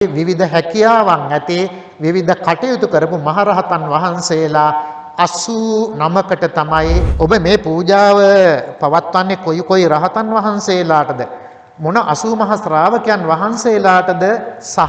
විවිධ හැකියාවන් ඇති විවිධ කටයුතු කරපු මහරහතන් වහන්සේලා 89කට තමයි ඔබ මේ පූජාව පවත්වන්නේ කොයි රහතන් වහන්සේලාටද මොන 80 මහ ශ්‍රාවකයන් වහන්සේලාටද සහ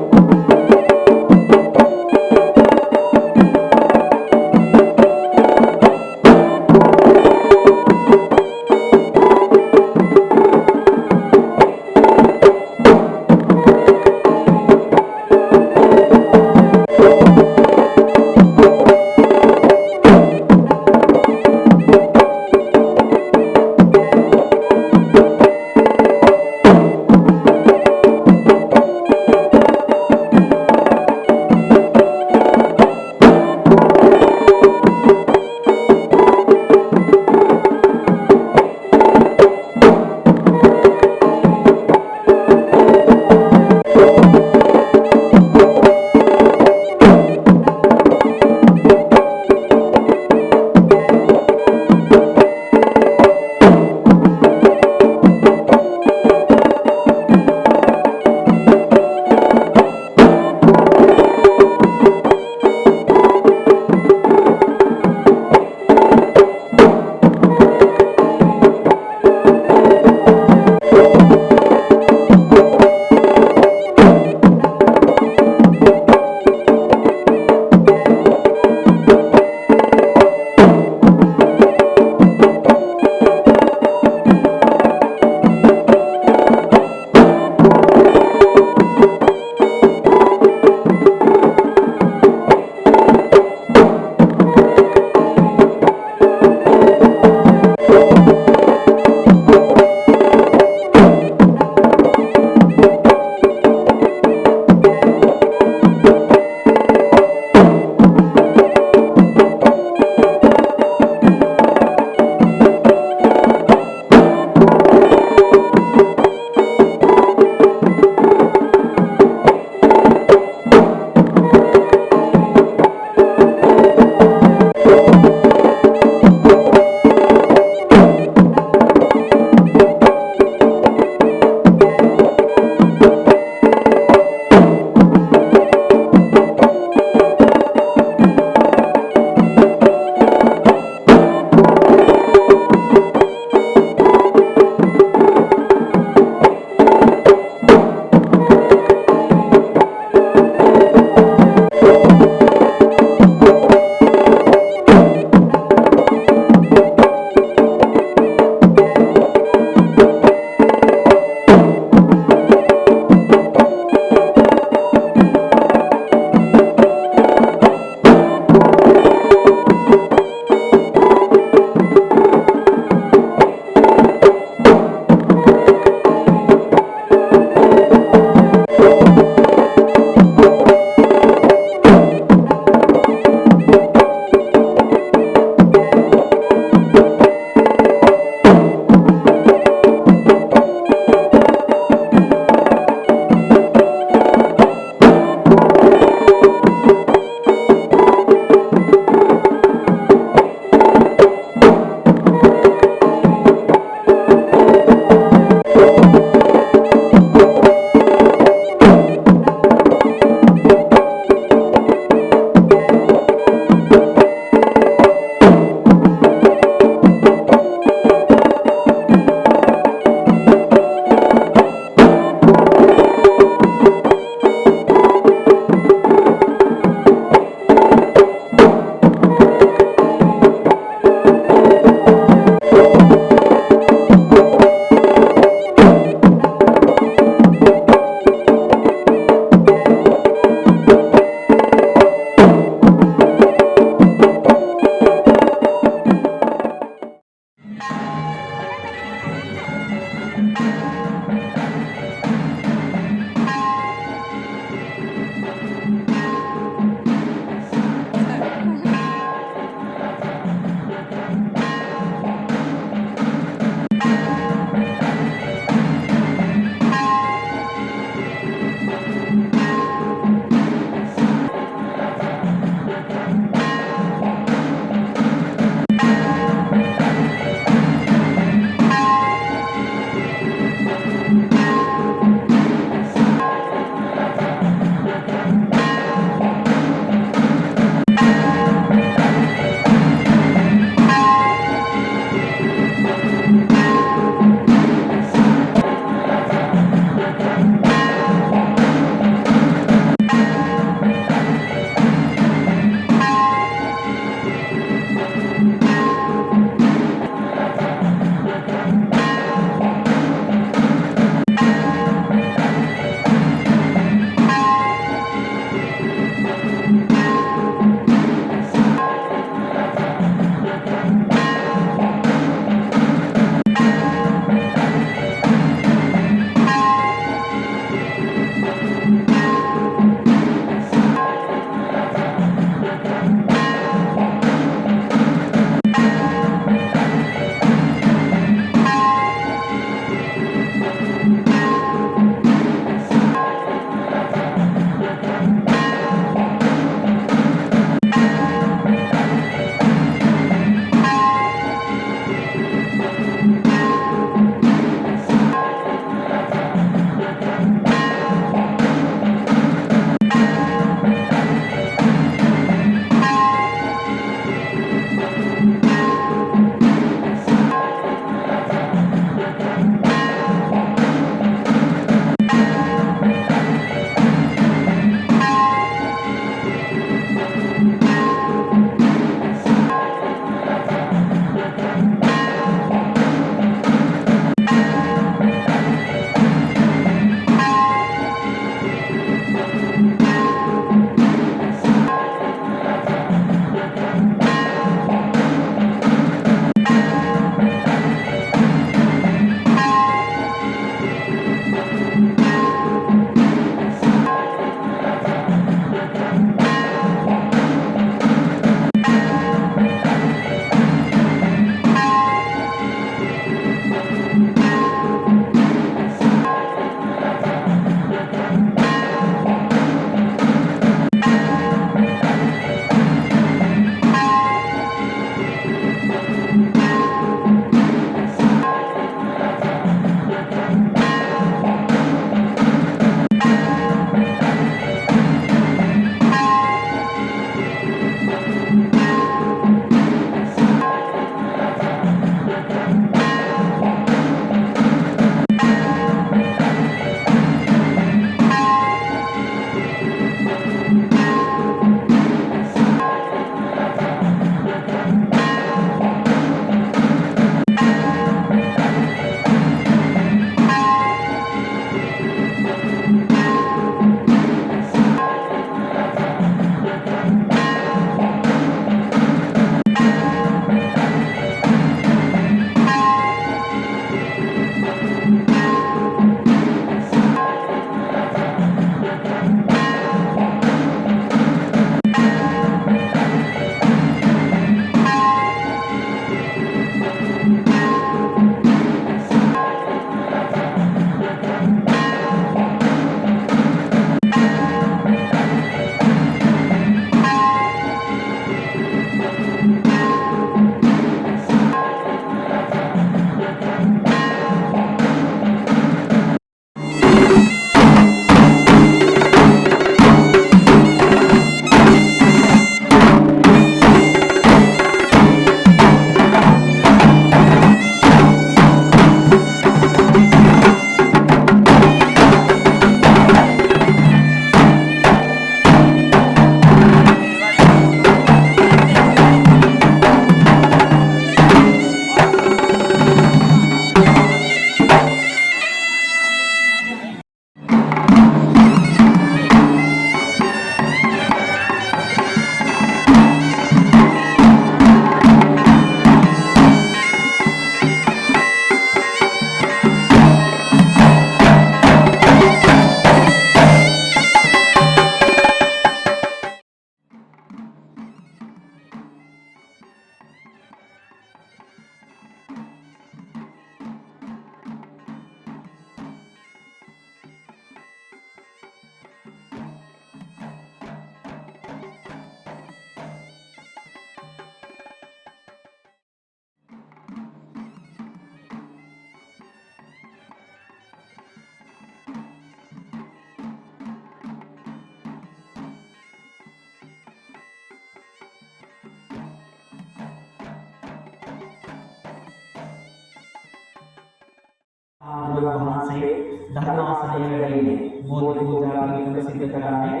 වහන්සේ ධර්මාසනයේ වැඩින්නේ බෝධි පූජා පිළිවෙල සිදු කරන්නේ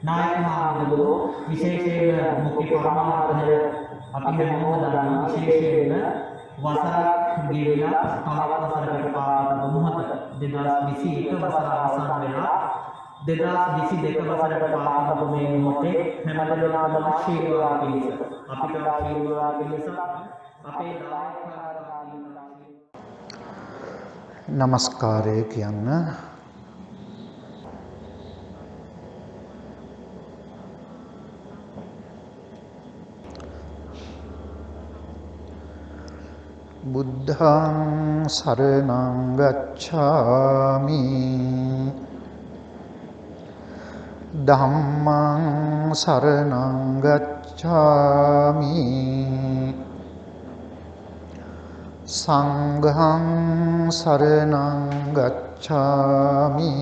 නායක මහතුරු විශේෂයෙන් මුඛ්‍ය පරමාර්ථය අපි හැමෝම දන්නා විශේෂයෙන් වසරක් ගෙවිලා තවත් වසරකට පාරක් මොහොත 2021 වසර අවසන් වෙලා 2022 වසරට පාරක් මේ මොහොතේ හැම දෙනාම ආශිර්වාද පිණිස අපිට ආශිර්වාද පිණිස අපේ නමස්කාරය කියන්න. බුද්ධං සරණං ගච්ඡාමි ධම්මං සරණං ගච්ඡාමි සංඝං සරණං ගච්ඡාමි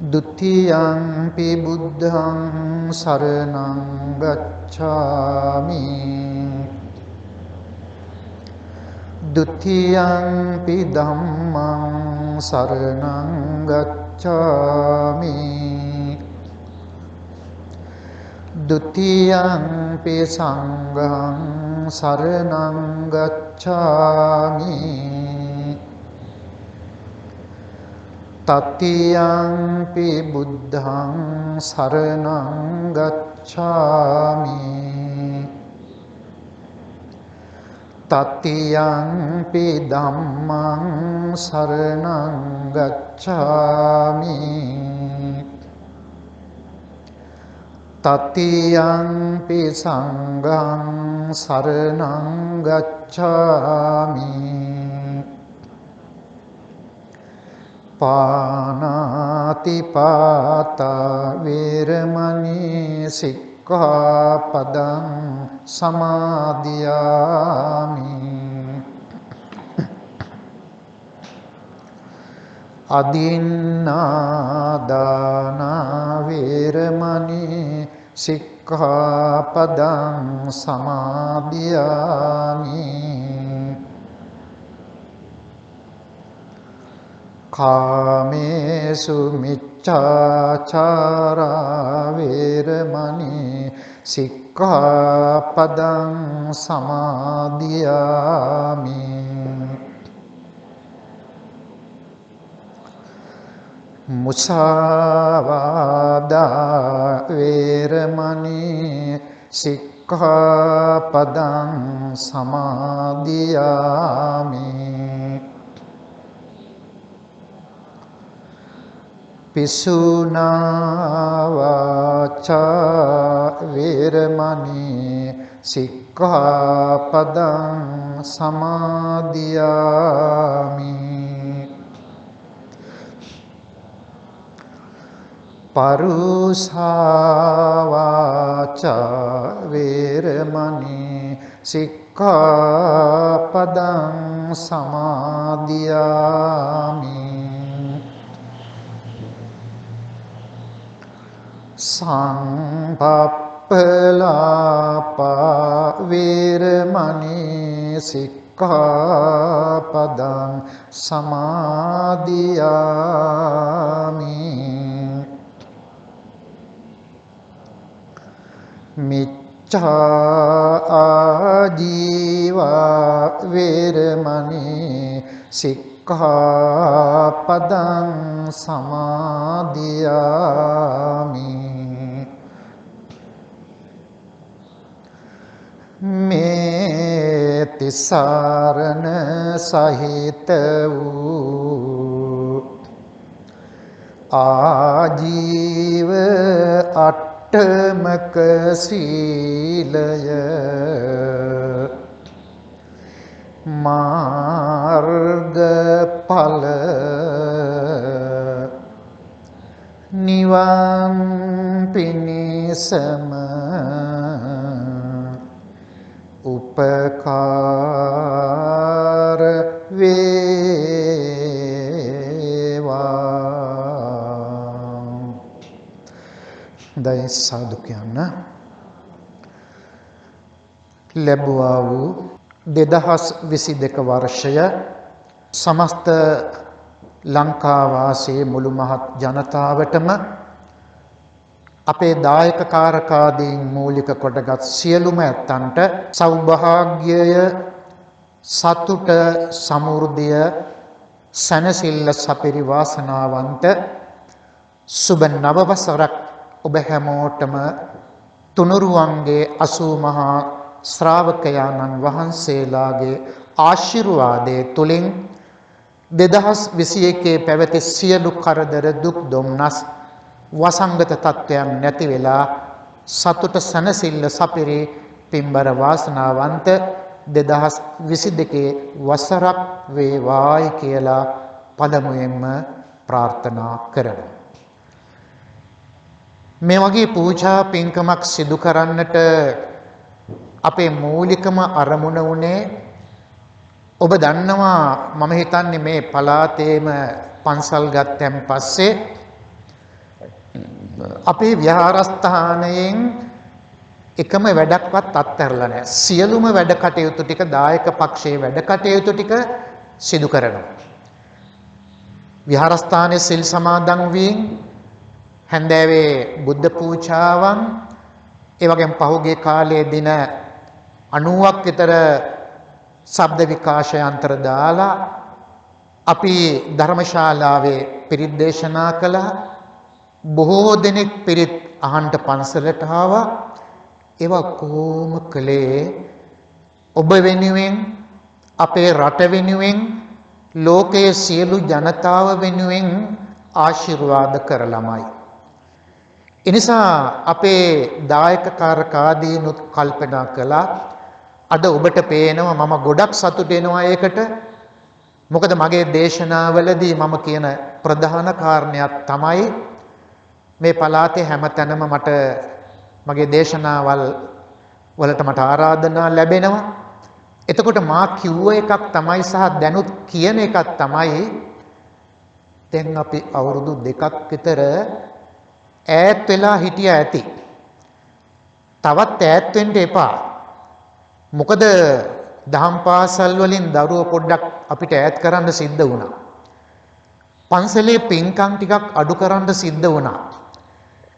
ဒုတိယံ පි බුද්ධං සරණං ගච්ඡාමි ဒုတိယံ පි ධම්මං සරණං ගච්ඡාමි ဒုတိယံ පි සංඝං සරණං ගච්ඡාමි තතියංපි බුද්ධං සරණං ගච්ඡාමි තතියංපි ධම්මං සරණං ගච්ඡාමි තතියංපි සංඝං සරණං ගච්ඡාමි පානාති පාතා වේරමණී සික්ඛාපදං සමාදියාමි අදින්නාදාන වේරමණී සික්ඛාපදං සමාදියාමි කාමේසු මිච්ඡාචාරා වේරමණී සික්ඛාපදං සමාදියාමි මුසාවාදා වේරමණී සික්ඛාපදං සමාදියාමි පිසුනා වාචා වේරමණී සික්ඛාපදං සමාදියාමි පරුසා වාචා වේරමණී සික්ඛාපදං සමාදියාමි සංපප්පලාපා වේරමණී සික්ඛාපදං සමාදියාමි මිච්ඡා ආජීවා වේරමණී සික්ඛාපදං සමාදියාමි මේ තිසරණ සහිත වූ ආජීව අට්ඨමක සීලය මාර්ගඵල නිවන් පිණිසම උපකාර වේවා. දෛ සාදු කියන්න ලැබුවා වූ 2022 වර්ෂය සමස්ත ලංකා වාසී මුළු මහත් ජනතාවටම අපේ දායක කාරකාදීන් මූලික කොටගත් සියලුම ඇත්තන්ට සෞභාග්‍යය සතුට සමෘද්ධිය සැනසෙල්ල සපිරි වාසනාවන්ත සුබ නව වසරක් ඔබ හැමෝටම තුනුරුවන්ගේ 80 මහා ශ්‍රාවකයාණන් වහන්සේලාගේ ආශිර්වාදයේ තුලින් 2021 පැවති සියලු කරදර දුක් දුම්නස් වසංගත තත්ත්වයන් නැති වෙලා සතුට සැනසෙල්ල සපිරි පින්බර වාසනාවන්ත 2022 වසරක් වේවායි කියලා පළමුවෙන්ම ප්‍රාර්ථනා කරනවා. මේ වගේ පූජා පින්කමක් සිදු කරන්නට අපේ මූලිකම අරමුණ උනේ ඔබ දන්නවා මම හිතන්නේ මේ පළාතේම පන්සල් ගත්තන් පස්සේ අපේ විහාරස්ථානයෙන් එකම වැඩක්වත් අත්හැරලා නැහැ. සියලුම වැඩ කටයුතු ටික දායක පක්ෂයේ වැඩ කටයුතු ටික සිදු කරනවා. විහාරස්ථානයේ සිල් සමාදන් වීම, හැන්දෑවේ බුද්ධ පූජාවන්, ඒ වගේම පහුගිය කාලයේ දින 90ක් විතර ශබ්ද විකාශ යන්ත්‍ර දාලා අපි ධර්මශාලාවේ පිරිත් දේශනා කළා. බොහෝ දෙනෙක් පිරිත් අහන්න පන්සලට ආවා. ඒවා කොහොම කළේ ඔබ වෙනුවෙන්, අපේ රට වෙනුවෙන්, ලෝකයේ සියලු ජනතාව වෙනුවෙන් ආශිර්වාද කරලමයි. එනිසා අපේ දායකකාරකාදීනුත් කල්පනා කළා. අද ඔබට පේනවා මම ගොඩක් සතුටු වෙනවා ඒකට. මොකද මගේ දේශනාවලදී මම කියන ප්‍රධාන කාරණයක් තමයි මේ පළාතේ හැමතැනම මට මගේ දේශනාවල් වලට මට ආරාධනා ලැබෙනවා. එතකොට මා කිව්ව එකක් තමයි සහ දැනුත් කියන එකක් තමයි දැන් අපි අවුරුදු 2ක් විතර ඈත් වෙලා හිටියා ඇති. තවත් ඈත් වෙන්න එපා. මොකද දහම් පාසල් වලින් දරුවෝ පොඩ්ඩක් අපිට ඈත් කරන්න සිද්ධ වුණා. පන්සලේ පින්කම් ටිකක් අඩු කරන්න සිද්ධ වුණා.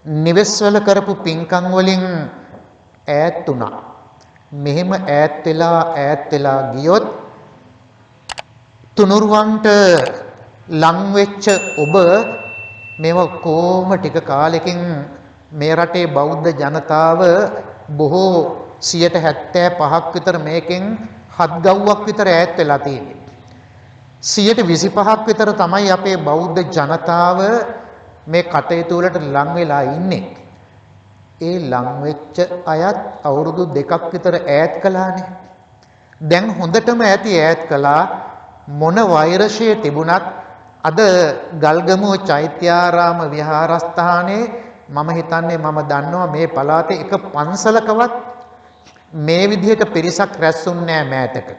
නිවෙස්වල කරපු පින්කම් වලින් ඈත් වුණා. මෙහෙම ඈත් වෙලා ගියොත් තුනුරුවන්ට ලං වෙච්ච ඔබ මේව කොහොම ටික කාලෙකින් මේ රටේ බෞද්ධ ජනතාව බොහෝ 75ක් විතර මේකෙන් 7 ගව්වක් විතර ඈත් වෙලා තියෙන්නේ. 25ක් විතර තමයි අපේ බෞද්ධ ජනතාව මේ කටයුතු වලට ලං වෙලා ඉන්නේ. ඒ ලං වෙච්ච අයත් අවුරුදු 2ක් විතර ඈත් කළානේ. දැන් හොඳටම ඇති ඈත් කළා. මොන වෛරසය තිබුණත් අද ගල්ගමුව චෛත්‍යාරාම විහාරස්ථානයේ මම හිතන්නේ මම දන්නවා මේ පළාතේ එක පන්සලකවත් මේ විදිහට පිරිසක් රැස්ුන්නේ නැහැ මෑතක.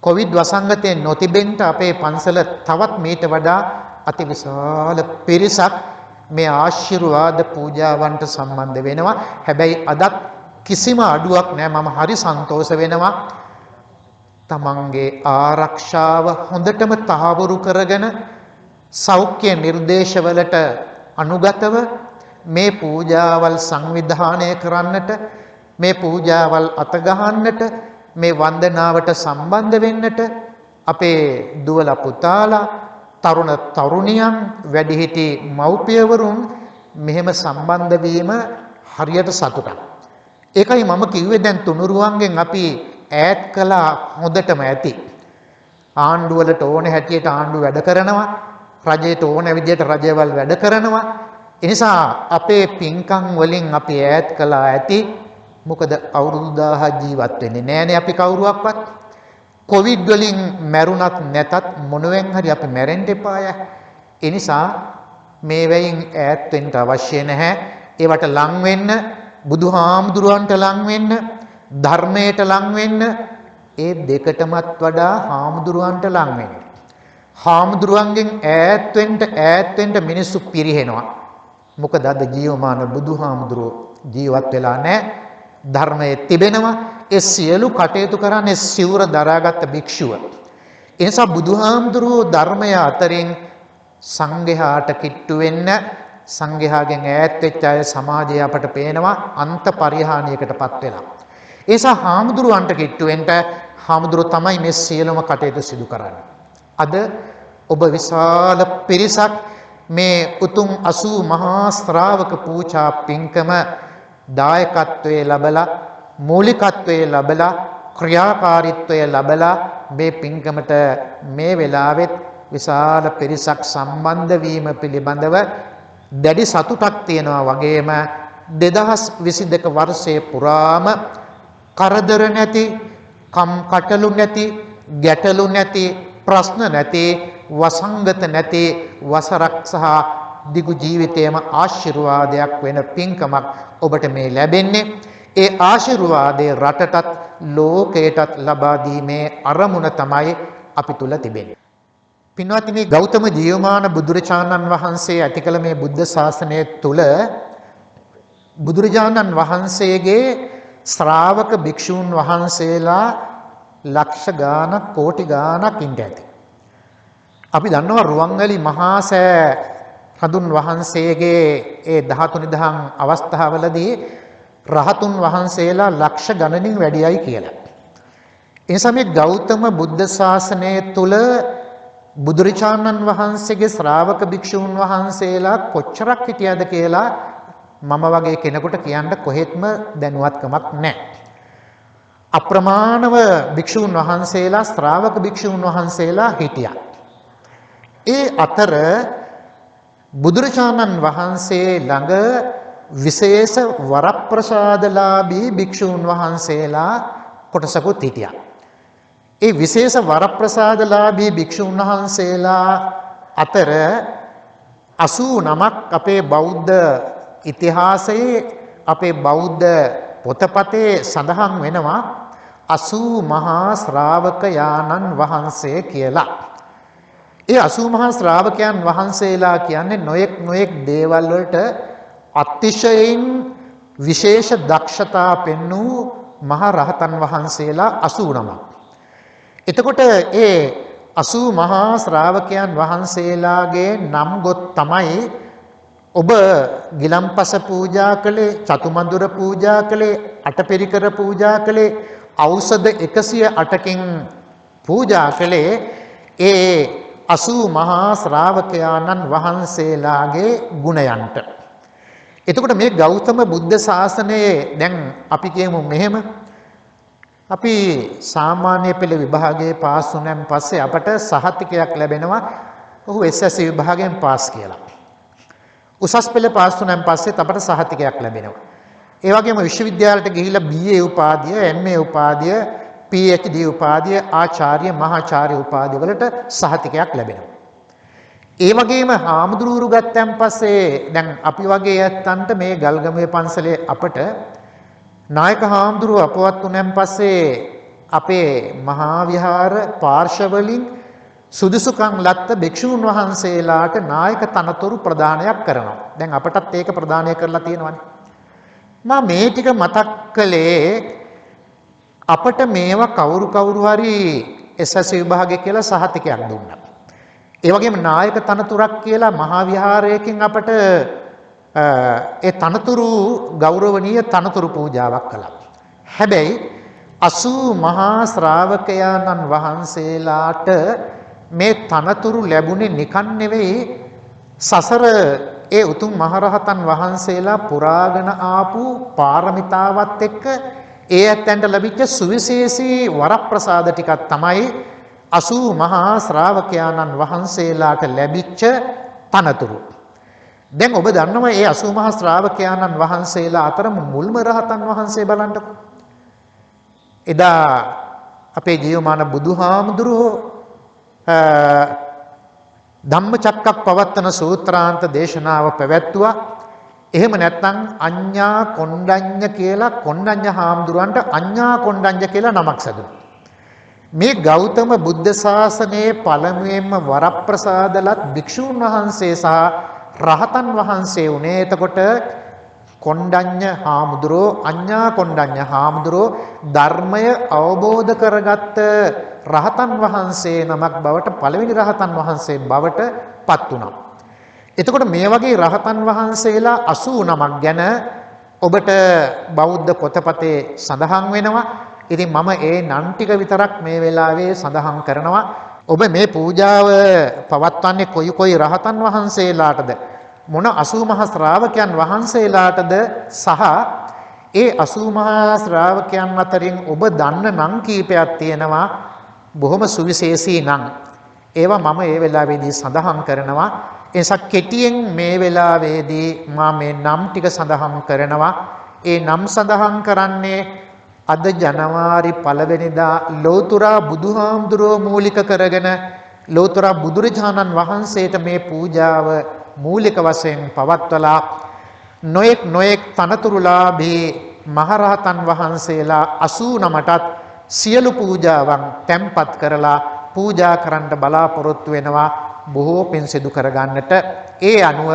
කොවිඩ් වසංගතයේ නොතිබෙන්න අපේ පන්සල තවත් මීට වඩා අතිවිශාල පිරිසක් මේ ආශිර්වාද පූජාවන්ට සම්බන්ධ වෙනවා. හැබැයි අදත් කිසිම අඩුවක් නැහැ. මම හරි සන්තෝෂ වෙනවා. තමන්ගේ ආරක්ෂාව හොඳටම තහවුරු කරගෙන සෞඛ්‍ය නිර්දේශවලට අනුගතව මේ පූජාවල් සංවිධානය කරන්නට, මේ පූජාවල් අතගහන්නට, මේ වන්දනාවට සම්බන්ධ වෙන්නට අපේ දුවලා පුතාලා, තරුණ තරුණියන්, වැඩිහිටි මව්පියවරුන් මෙහෙම සම්බන්ධ වීම හරියට සතුටක්. ඒකයි මම කිව්වේ දැන් තුනුරුවන්ගෙන් අපි ඈත් කළා හොඳටම ඇති. ආණ්ඩුවලට ඕන හැටියට ආණ්ඩුව වැඩ කරනවා, රජයට ඕන විදියට රජවල් වැඩ කරනවා. ඒ නිසා අපේ පින්කම් වලින් අපි ඈත් කළා ඇති. මොකද අවුරුදු 1000 ජීවත් වෙන්නේ නෑනේ අපි කවුරුවක්වත්. කොවිඩ් වලින් මැරුණත් නැතත් මොනෙන් හරි අපි මැරෙන්න එපාය. ඒ නිසා මේ වෙයින් ඈත් වෙන්න අවශ්‍ය නැහැ. ඒවට ලං වෙන්න, බුදුහාමුදුරුවන්ට ලං වෙන්න, ධර්මයට ලං වෙන්න, ඒ දෙකටමත් වඩා හාමුදුරුවන්ට ලං වෙන්න. හාමුදුරුවන්ගෙන් ඈත් වෙන්න මිනිස්සු පිරිහෙනවා. මොකද අද ජීවමාන බුදුහාමුදුරුවෝ ජීවත් වෙලා නැහැ. ධර්මයේ තිබෙනවා. ඒ සියලු කටයුතු කරන්නේ සිවුර දරාගත් භික්ෂුව. ඒ නිසා බුදුහාමුදුරුවෝ ධර්මය අතරින් සංඝයාට කිට්ටු වෙන්න, සංඝයාගෙන් ඈත් වෙච්ච අය සමාජය අපට පේනවා අන්ත පරිහානියකටපත් වෙලා. ඒ නිසා හාමුදුරුවන්ට කිට්ටු වෙන්න හාමුදුරුවෝ තමයි මේ සියලුම කටයුතු සිදු කරන්නේ. අද ඔබ විශාල පිරිසක් මේ උතුම් 80 මහා ශ්‍රාවක පූජා පින්කම දායකත්වයේ ලැබලා, මූලිකත්වයේ ලැබලා, ක්‍රියාකාරීත්වයේ ලැබලා මේ පින්කමට මේ වෙලාවෙත් විශාල පිරිසක් සම්බන්ධ වීම පිළිබඳව දැඩි සතුටක් තියෙනවා. වගේම 2022 වර්ෂයේ පුරාම කරදර නැති, කටළු නැති, ගැටලු නැති, ප්‍රශ්න නැති, වසංගත නැති වසරක් සහ දිගු ජීවිතයේම ආශිර්වාදයක් වෙන පින්කමක් ඔබට මේ ලැබෙන්නේ. ඒ ආශිර්වාදයේ රටටත් ලෝකයටත් ලබා දීමේ අරමුණ තමයි අපි තුල තිබෙන්නේ. පින්වත්නි, ගෞතම ජීවමාන බුදුරජාණන් වහන්සේ ඇති කළ මේ බුද්ධ ශාසනය තුල බුදුරජාණන් වහන්සේගේ ශ්‍රාවක භික්ෂූන් වහන්සේලා ලක්ෂ ගාණක් කෝටි ගාණක් ඉන්න ඇති. අපි දන්නවා රුවන්වැලි මහා සෑ රදුන් වහන්සේගේ ඒ 13 නිදහම් අවස්ථාවලදී රහතුන් වහන්සේලා ලක්ෂ ගණනින් වැඩියයි කියලා. ඒ නිසා මේ ගෞතම බුද්ධ ශාසනය තුල බුදුරජාණන් වහන්සේගේ ශ්‍රාවක භික්ෂූන් වහන්සේලා කොච්චරක් හිටියද කියලා මම වගේ කෙනෙකුට කියන්න කොහෙත්ම දැනුවත්කමක් නැහැ. අප්‍රමාණව භික්ෂූන් වහන්සේලා ශ්‍රාවක භික්ෂූන් වහන්සේලා හිටියා. ඒ අතර බුදුරජාණන් වහන්සේ ළඟ විශේෂ වරප්‍රසාදලාභී භික්ෂූන් වහන්සේලා කොටසකුත් හිටියා. ඒ විශේෂ වරප්‍රසාදලාභී භික්ෂූන් වහන්සේලා අතර 89ක් අපේ බෞද්ධ ඉතිහාසයේ අපේ බෞද්ධ පොතපතේ සඳහන් වෙනවා 80 මහා ශ්‍රාවකයාණන් වහන්සේ කියලා. ඒ 80 මහා ශ්‍රාවකයන් වහන්සේලා කියන්නේ නොයෙක් දේවල් වලට අතිශයින් විශේෂ දක්ෂතා පෙන්වූ මහා රහතන් වහන්සේලා 89ක්. එතකොට ඒ 80 මහා ශ්‍රාවකයන් වහන්සේලාගේ නම් ගොත් තමයි ඔබ ගිලම්පස පූජා කළේ, චතුමදුර පූජා කළේ, අටපිරිකර පූජා කළේ, ඖෂධ 108කින් පූජා කළේ ඒ 80 මහා ශ්‍රාවකයාණන් වහන්සේලාගේ ගුණයන්ට. එතකොට මේ ගෞතම බුද්ධ ශාසනයේ දැන් අපි කියමු මෙහෙම, අපි සාමාන්‍ය පෙළ විභාගයේ පාස් වුණාන් පස්සේ අපට සහතිකයක් ලැබෙනවා ඔහු SSC විභාගයෙන් පාස් කියලා. උසස් පෙළ පාස් වුණාන් පස්සෙත් අපට සහතිකයක් ලැබෙනවා. ඒ වගේම විශ්වවිද්‍යාලයට ගිහිල්ලා BA උපාධිය, MA උපාධිය, PhD උපාධිය, ආචාර්ය, මහාචාර්ය උපාධිය වලට සහතිකයක් ලැබෙනවා. ඒ වගේම හාමුදුරුවරු ගත්තන් පස්සේ දැන් අපි වගේ ඇත්තන්ට මේ ගල්ගමුවේ පන්සලේ අපට නායක හාමුදුරුව අපවත් වුණාන් පස්සේ අපේ මහා විහාර පාර්ශවලින් සුදුසුකම් ලැබ්ත භික්ෂූන් වහන්සේලාට නායක තනතුරු ප්‍රදානයක් කරනවා. දැන් අපටත් ඒක ප්‍රදානය කරලා තියෙනවානේ. මම මේ ටික මතක් කළේ අපට මේවා කවුරු හරි SSC විභාගය කියලා සහතිකයක් දුන්නා. ඒ වගේම නායක තනතුරක් කියලා මහා විහාරයකින් අපට ඒ තනතුරු ගෞරවනීය තනතුරු පූජාවක් කළා. හැබැයි 80 මහා ශ්‍රාවකයාණන් වහන්සේලාට මේ තනතුරු ලැබුණේ නිකන් නෙවෙයි, සසර ඒ උතුම් මහරහතන් වහන්සේලා පුරාගෙන ආපු පාරමිතාවත් එක්ක ඒ ඇත්තන්ට ලැබිච්ච සුවිශේෂී වරප්‍රසාද ටිකක් තමයි 80 මහා ශ්‍රාවකයාණන් වහන්සේලාට ලැබිච්ච තනතුරු. දැන් ඔබ දන්නවා මේ 80 මහා ශ්‍රාවකයාණන් වහන්සේලා අතර මුල්ම රහතන් වහන්සේ බලන්නකො. එදා අපේ ජීවමාන බුදුහාමුදුරුවෝ ධම්මචක්කප්පවත්තන සූත්‍රාන්ත දේශනාව පැවැත්තුවා. එහෙම නැත්නම් අඤ්ඤා කොණ්ඩඤ්ඤ කියලා කොණ්ඩඤ්ඤ හාමුදුරන්ට අඤ්ඤා කොණ්ඩඤ්ඤ කියලා නමක් සැදුණා. මේ ගෞතම බුද්ධ ශාසනයේ පළමුවෙන්ම වරප්‍රසාදලත් භික්ෂූන් වහන්සේ සහ රහතන් වහන්සේ උනේ එතකොට කොණ්ඩඤ්ඤ හාමුදුරෝ, අඤ්ඤා කොණ්ඩඤ්ඤ හාමුදුරෝ ධර්මය අවබෝධ කරගත්ත රහතන් වහන්සේ නමක් බවට, පළවෙනි රහතන් වහන්සේ බවට පත් වුණා. එතකොට මේ වගේ රහතන් වහන්සේලා 89ක් ගැන ඔබට බෞද්ධ පොතපතේ සඳහන් වෙනවා. ඉතින් මම ඒ නම් ටික විතරක් මේ වෙලාවේ සඳහන් කරනවා. ඔබ මේ පූජාව පවත්වන්නේ කොයි රහතන් වහන්සේලාටද, මොන 80 මහා ශ්‍රාවකයන් වහන්සේලාටද සහ ඒ 80 මහා ශ්‍රාවකයන් අතරින් ඔබ දන්න නම් කීපයක් තියෙනවා, බොහොම සුවිශේෂී නම්. ඒවා මම ඒ වෙලාවේදී සඳහන් කරනවා. ඒ නිසා කෙටියෙන් මේ වෙලාවේදී මම මේ නම් ටික සඳහන් කරනවා. ඒ නම් සඳහන් කරන්නේ අද ජනවාරි 1 වෙනිදා ලෝතුරා බුදුහාමුදුරුවෝ මූලික කරගෙන ලෝතුරා බුදුරජාණන් වහන්සේට මේ පූජාව මූලික වශයෙන් පවත්වලා නොඑක් තනතුරුලාභී මහරහතන් වහන්සේලා 89ටත් සියලු පූජාවන් තැන්පත් කරලා පූජා කරන්න බලාපොරොත්තු වෙනවා බොහෝ පින් සිදු කරගන්නට. ඒ අනුව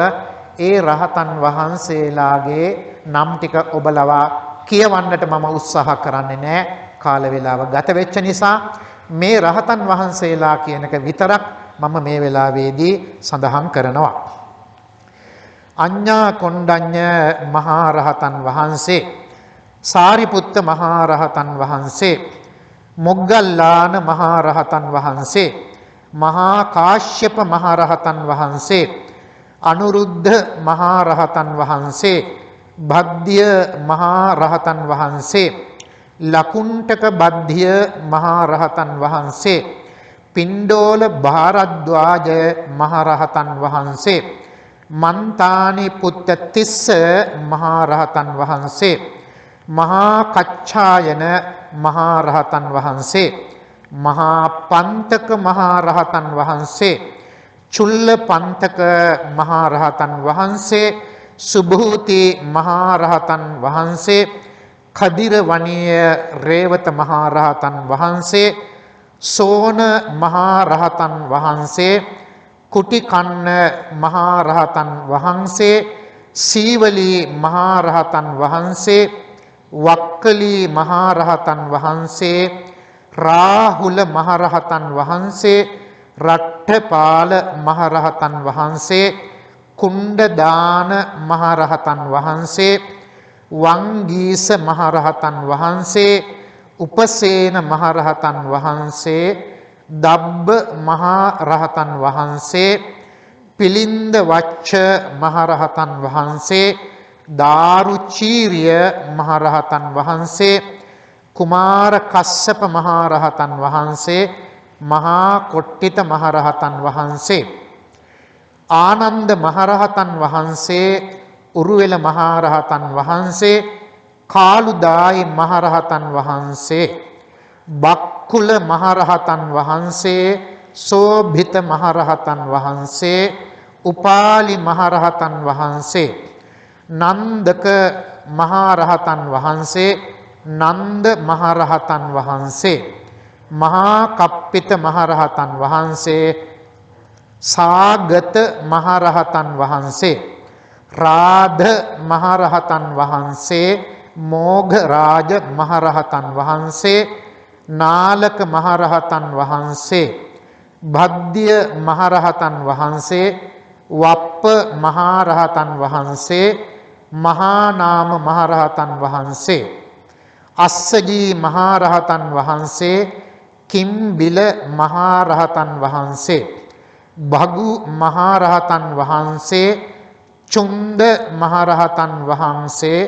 ඒ රහතන් වහන්සේලාගේ නම් ටික ඔබලවා කියවන්නට මම උත්සාහ කරන්නේ නැහැ. කාල වේලාව ගත වෙච්ච නිසා මේ රහතන් වහන්සේලා කියනක විතරක් මම මේ වෙලාවේදී සඳහන් කරනවා. අඤ්ඤා කොණ්ඩඤ්ඤ මහා රහතන් වහන්සේ, සාරිපුත්ත මහා රහතන් වහන්සේ, මොග්ගල්ලාන මහා රහතන් වහන්සේ, මහා කාශ්‍යප මහා රහතන් වහන්සේ, අනුරුද්ධ මහා රහතන් වහන්සේ, භද්දිය මහා රහතන් වහන්සේ, ලකුණ්ඨක බද්ධිය මහා රහතන් වහන්සේ, පිණ්ඩෝල භාරද්වාජ මහා රහතන් වහන්සේ, මන්තානි පුත්ත තිස්ස මහා රහතන් වහන්සේ, මහා කච්ඡායන මහා රහතන් වහන්සේ, මහා පන්තක මහා රහතන් වහන්සේ, චුල්ල පන්තක මහා රහතන් වහන්සේ, සුභූති මහා රහතන් වහන්සේ, කදිර වණීය රේවත මහා රහතන් වහන්සේ, සෝන මහා රහතන් වහන්සේ, කුටිකන්න මහා රහතන් වහන්සේ, සීවලී මහා රහතන් වහන්සේ, වක්කලී මහා රහතන් වහන්සේ, රාහුල මහා රහතන් වහන්සේ, රට්ඨපාල මහා රහතන් වහන්සේ, කුණ්ඩදාන මහා රහතන් වහන්සේ, වංගීස මහා රහතන් වහන්සේ, උපසේන මහා රහතන් වහන්සේ, දබ්බ මහා රහතන් වහන්සේ, පිලින්ද වච්ච මහා රහතන් වහන්සේ, දාරුචීරිය මහා රහතන් වහන්සේ, කුමාර කස්සප මහා රහතන් වහන්සේ, මහා කොට්ටිත මහා රහතන් වහන්සේ, ආනන්ද මහා රහතන් වහන්සේ, උරුවෙල මහා රහතන් වහන්සේ, කාලුදායි මහා රහතන් වහන්සේ, බක්කුල මහා රහතන් වහන්සේ, සෝභිත මහා රහතන් වහන්සේ, උපාලි මහා රහතන් වහන්සේ, නන්දක මහා රහතන් වහන්සේ, නන්ද මහා රහතන් වහන්සේ, මහා කප්පිත මහා රහතන් වහන්සේ, සාගත මහා රහතන් වහන්සේ, රාධ මහා රහතන් වහන්සේ, මෝඝ රාජ මහා රහතන් වහන්සේ, නාලක මහා රහතන් වහන්සේ, භද්දිය මහා රහතන් වහන්සේ, වප්ප මහා රහතන් වහන්සේ, මහා නාම මහා රහතන් වහන්සේ, අස්සජී මහා රහතන් වහන්සේ, කිම්බිල මහා රහතන් වහන්සේ, භගු මහා රහතන් වහන්සේ, චුන්ද මහා රහතන් වහන්සේ,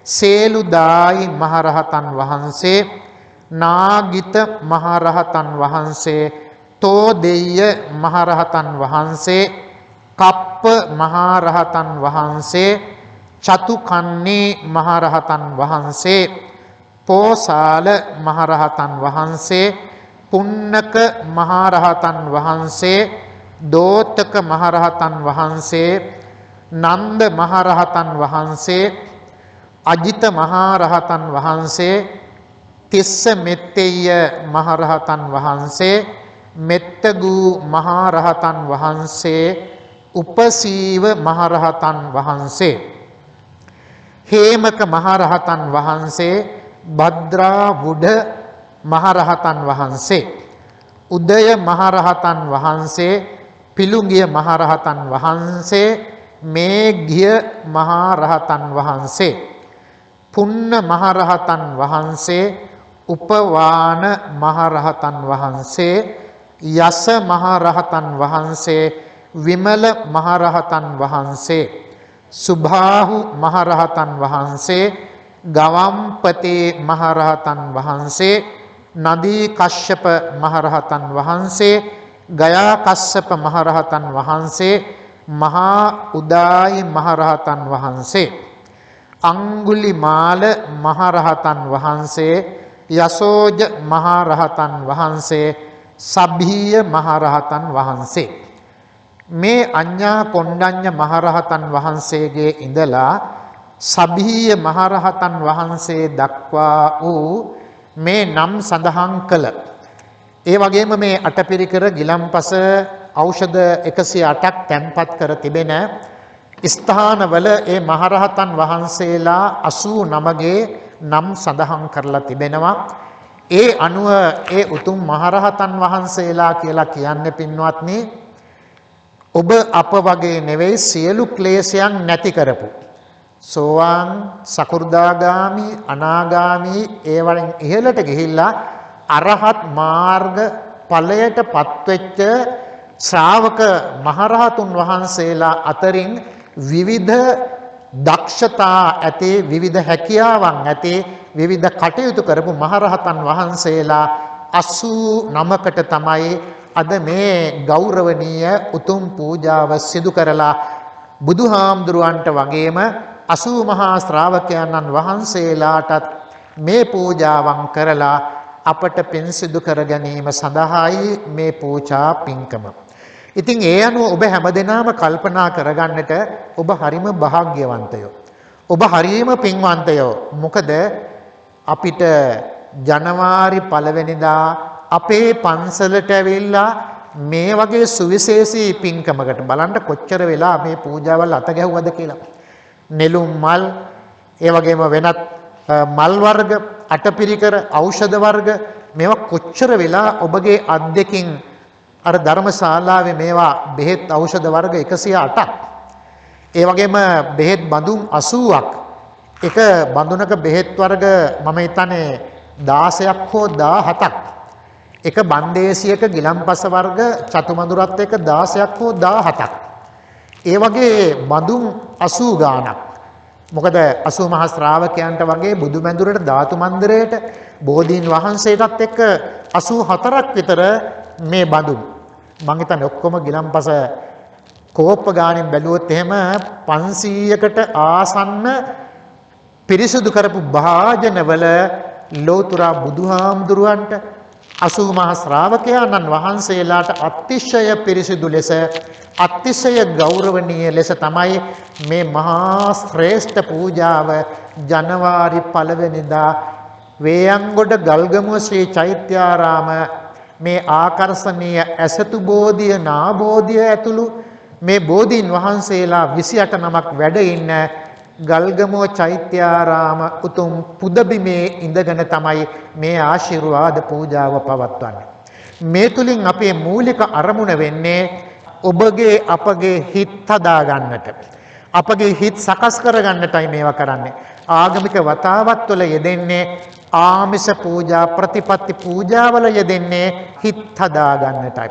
සේලුදායි මහා රහතන් වහන්සේ, නාගිත මහා රහතන් වහන්සේ, තෝදෙය්‍ය මහා රහතන් වහන්සේ, කප්ප මහා රහතන් වහන්සේ, චතුකන්නේ මහා රහතන් වහන්සේ, පෝසාල මහා රහතන් වහන්සේ, පුන්නක මහා රහතන් වහන්සේ, දෝතක මහා රහතන් වහන්සේ, නන්ද මහා රහතන් වහන්සේ, අජිත මහා රහතන් වහන්සේ, තිස්ස මෙත්තෙය්‍ය මහා රහතන් වහන්සේ, මෙත්තගු මහා රහතන් වහන්සේ, උපසීව මහා රහතන් වහන්සේ, හේමක මහා රහතන් වහන්සේ, භද්‍රා වුඩ මහා රහතන් වහන්සේ, උදය මහා රහතන් වහන්සේ, පිලුංගිය මහා රහතන් වහන්සේ, මේඝ්‍ය මහා රහතන් වහන්සේ, පුන්න මහා රහතන් වහන්සේ, උපවාන මහා රහතන් වහන්සේ, යස මහා රහතන් වහන්සේ, විමල මහා රහතන් වහන්සේ, සුභාහු මහා රහතන් වහන්සේ, ගවම්පතේ මහා රහතන් වහන්සේ, නදී කශ්‍යප මහා රහතන් වහන්සේ, ගයා කස්සප මහා රහතන් වහන්සේ, මහා උදායි මහා රහතන් වහන්සේ, අංගුලිමාල මහරහතන් වහන්සේ, යසෝජ මහරහතන් වහන්සේ, සබ්බීය මහරහතන් වහන්සේ. මේ අඤ්ඤා කොණ්ඩඤ්ඤ මහරහතන් වහන්සේගේ ඉඳලා සබ්බීය මහරහතන් වහන්සේ දක්වා වූ මේ නම් සඳහන් කළ, ඒ වගේම මේ අටපිරිකර ගිලම්පස ඖෂධ 108ක් තැන්පත් කර තිබෙන ස්ථානවල ඒ මහරහතන් වහන්සේලා 89ගේ නම් සඳහන් කරලා තිබෙනවා. ඒ අනුව ඒ උතුම් මහරහතන් වහන්සේලා කියලා කියන්නේ පින්වත්නි, ඔබ අප වගේ නෙවෙයි සියලු ක්ලේශයන් නැති කරපු සෝවාන්, සකු르දාගාමි, අනාගාමි, ඒ වලින් ඉහළට ගිහිල්ලා අරහත් මාර්ග ඵලයට පත්වෙච්ච ශ්‍රාවක මහරහතුන් වහන්සේලා අතරින් විවිධ දක්ෂතා ඇති, විවිධ හැකියාවන් ඇති, විවිධ කටයුතු කරපු මහරහතන් වහන්සේලා 89කට තමයි අද මේ ගෞරවනීය උතුම් පූජාව සිදු කරලා බුදුහාමුදුරුවන්ට වගේම 80 මහා ශ්‍රාවකයන්න් වහන්සේලාටත් මේ පූජාවන් කරලා අපට පින් සිදු කර ගැනීම සඳහායි මේ පූජා පින්කම. ඉතින් ඒ අනුව ඔබ හැමදෙනාම කල්පනා කරගන්නට ඔබ හරිම වාග්යවන්තයෝ. ඔබ හරිම පින්වන්තයෝ. මොකද අපිට ජනවාරි 1 වෙනිදා අපේ පන්සලට ඇවිල්ලා මේ වගේ සුවිශේෂී පින්කමකට බලන්න කොච්චර වෙලා මේ පූජාවල් අත ගැහුවද කියලා. නෙළුම් මල්, ඒ වගේම වෙනත් මල් වර්ග, අටපිරිකර, ඖෂධ වර්ග, මේවා කොච්චර වෙලා ඔබගේ අත් දෙකින් අර ධර්මශාලාවේ මේවා බෙහෙත් ඖෂධ වර්ග 108ක්, ඒ වගේම බෙහෙත් බඳුන් 80ක්, එක බඳුනක බෙහෙත් වර්ග මම හිතන්නේ 16ක් හෝ 17ක්, එක බන්දේසියක ගිලම්පස වර්ග චතුමඳුරත් එක 16ක් හෝ 17ක්, ඒ වගේ බඳුන් 80 ගාණක්. මොකද 80 මහා ශ්‍රාවකයන්ට වගේ බුදු මැදුරට, ධාතු මන්දිරයට, බෝධීන් වහන්සේටත් එක්ක 84ක් විතර මේ බඳුන්. මං හිතන්නේ ඔක්කොම ගිලම්පස කෝප්ප ගාණෙන් බැලුවොත් එහෙම 500කට ආසන්න පිරිසුදු කරපු භාජනවල ලෝතුරා බුදුහාමුදුරුවන්ට, 80 මහා ශ්‍රාවකයන්න් වහන්සේලාට අතිශය පිරිසිදු ලෙස, අතිශය ගෞරවනීය ලෙස තමයි මේ මහා ශ්‍රේෂ්ඨ පූජාව ජනවාරි 1 වෙනිදා වේයන්ගොඩ ගල්ගමුව ශ්‍රී චෛත්‍යාරාම මේ ආකර්ශනීය ඇසතු බෝධිය, නාබෝධිය ඇතුළු මේ බෝධීන් වහන්සේලා 28 නමක් වැඩ ඉන්න ගල්ගමුව චෛත්‍යාරාම උතුම් පුදබිමේ ඉඳගෙන තමයි මේ ආශිර්වාද පූජාව පවත්වන්නේ. මේ තුලින් අපේ මූලික අරමුණ වෙන්නේ ඔබගේ අපගේ හිත් හදා ගන්නට, අපගේ හිත් සකස් කර ගන්නටයි මේවා කරන්නේ. ආගමික වතාවත් වල යෙදෙන්නේ, ආමිෂ පූජා, ප්‍රතිපත්ති පූජාවල යෙදෙන්නේ හිත් හදා ගන්නටයි,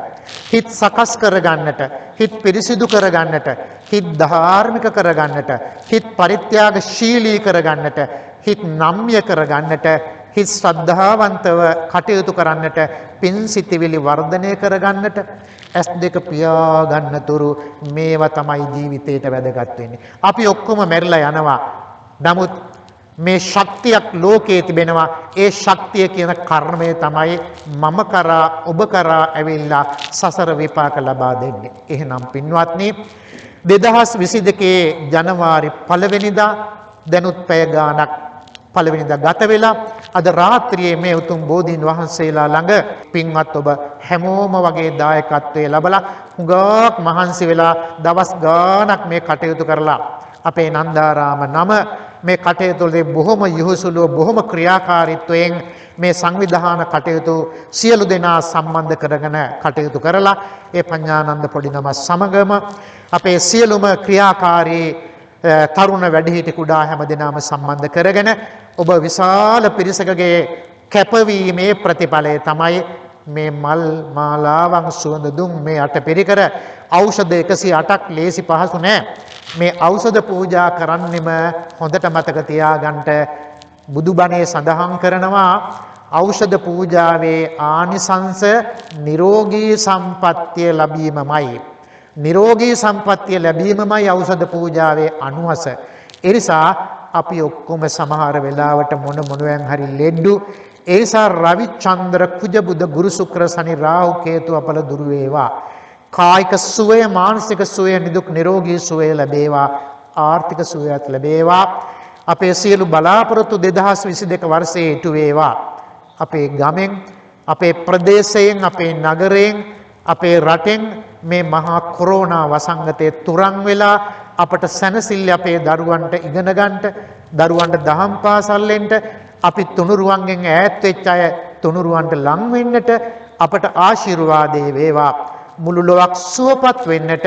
හිත් සකස් කර ගන්නට, හිත් පිරිසිදු කර ගන්නට, හිත් ධාර්මික කර ගන්නට, හිත් පරිත්‍යාගශීලී කර ගන්නට, හිත් නම්‍ය කර ගන්නට, හිත් ශ්‍රද්ධාවන්තව කටයුතු කරන්නට, පින් සිතිවිලි වර්ධනය කර ගන්නට, ඇස් දෙක පියා ගන්නතුරු මේවා තමයි ජීවිතේට වැදගත් වෙන්නේ. අපි ඔක්කොම මැරිලා යනවා. නමුත් මේ ශක්තියක් ලෝකයේ තිබෙනවා. ඒ ශක්තිය කියන කර්මය තමයි මම කරා, ඔබ කරා ඇවිල්ලා සසර විපාක ලබා දෙන්නේ. එහෙනම් පින්වත්නි, 2022 ජනවාරි 1 වෙනිදා දැනුත් පැය ගාණක් 1 වෙනිදා ගත වෙලා අද රාත්‍රියේ මේ උතුම් බෝධීන් වහන්සේලා ළඟ පින්වත් ඔබ හැමෝම වගේ දායකත්වයේ ලැබලා හුඟක් මහන්සි වෙලා දවස් ගාණක් මේ කටයුතු කරලා අපේ නන්දාරාම නම මේ කටයුතු වලදී බොහොම යහුසුලුව, බොහොම ක්‍රියාකාරීත්වයෙන් මේ සංවිධාන කටයුතු සියලු දෙනා සම්බන්ධ කරගෙන කටයුතු කරලා ඒ පඤ්ඤානන්ද පොඩි නම සමගම අපේ සියලුම ක්‍රියාකාරී තරුණ වැඩිහිටි කුඩා හැම දෙනාම සම්බන්ධ කරගෙන ඔබ විශාල පිරිසකගේ කැපවීමේ ප්‍රතිඵලය තමයි මේ මල් මාලාවන්, සුවඳ දුම්, මේ අටපිරිකර ඖෂධ 108ක් ලේසි පහසු නෑ. මේ ඖෂධ පූජා කරන්නෙම හොඳට මතක තියාගන්න, බුදුබණේ සඳහන් කරනවා ඖෂධ පූජාවේ ආනිසංස නිරෝගී සම්පත්තිය ලැබීමමයි. නිරෝගී සම්පත්තිය ලැබීමමයි ඖෂධ පූජාවේ අනුවස. ඒ නිසා අපි ඔක්කොම සමහර වෙලාවට මොනෙන් හරි ලෙඩ්ඩු. ඒ නිසා රවිචන්ද්‍ර කුජ බුද ගුරු ශුක්‍ර සනි රාහු කේතු අපල දුරු වේවා. කායික සුවය මානසික සුවය නිදුක් නිරෝගී සුවය ලැබේවා. ආර්ථික සුවයත් ලැබේවා. අපේ සියලු බලාපොරොත්තු 2022 වර්ෂයේ ඉටු වේවා. අපේ ගමෙන් අපේ ප්‍රදේශයෙන් අපේ නගරයෙන් අපේ රටෙන් මේ මහා කොරෝනා වසංගතයේ තුරන් වෙලා අපට සැනසෙල්ල අපේ දරුවන්ට ඉගෙන ගන්නට දරුවන්ට දහම් පාසල්ෙන්ට අපි තුනුරුවන්ගෙන් ඈත් වෙච්ච අය තුනුරුවන්ට ලං වෙන්නට අපට ආශිර්වාදේ වේවා. මුළු ලොවක් සුවපත් වෙන්නට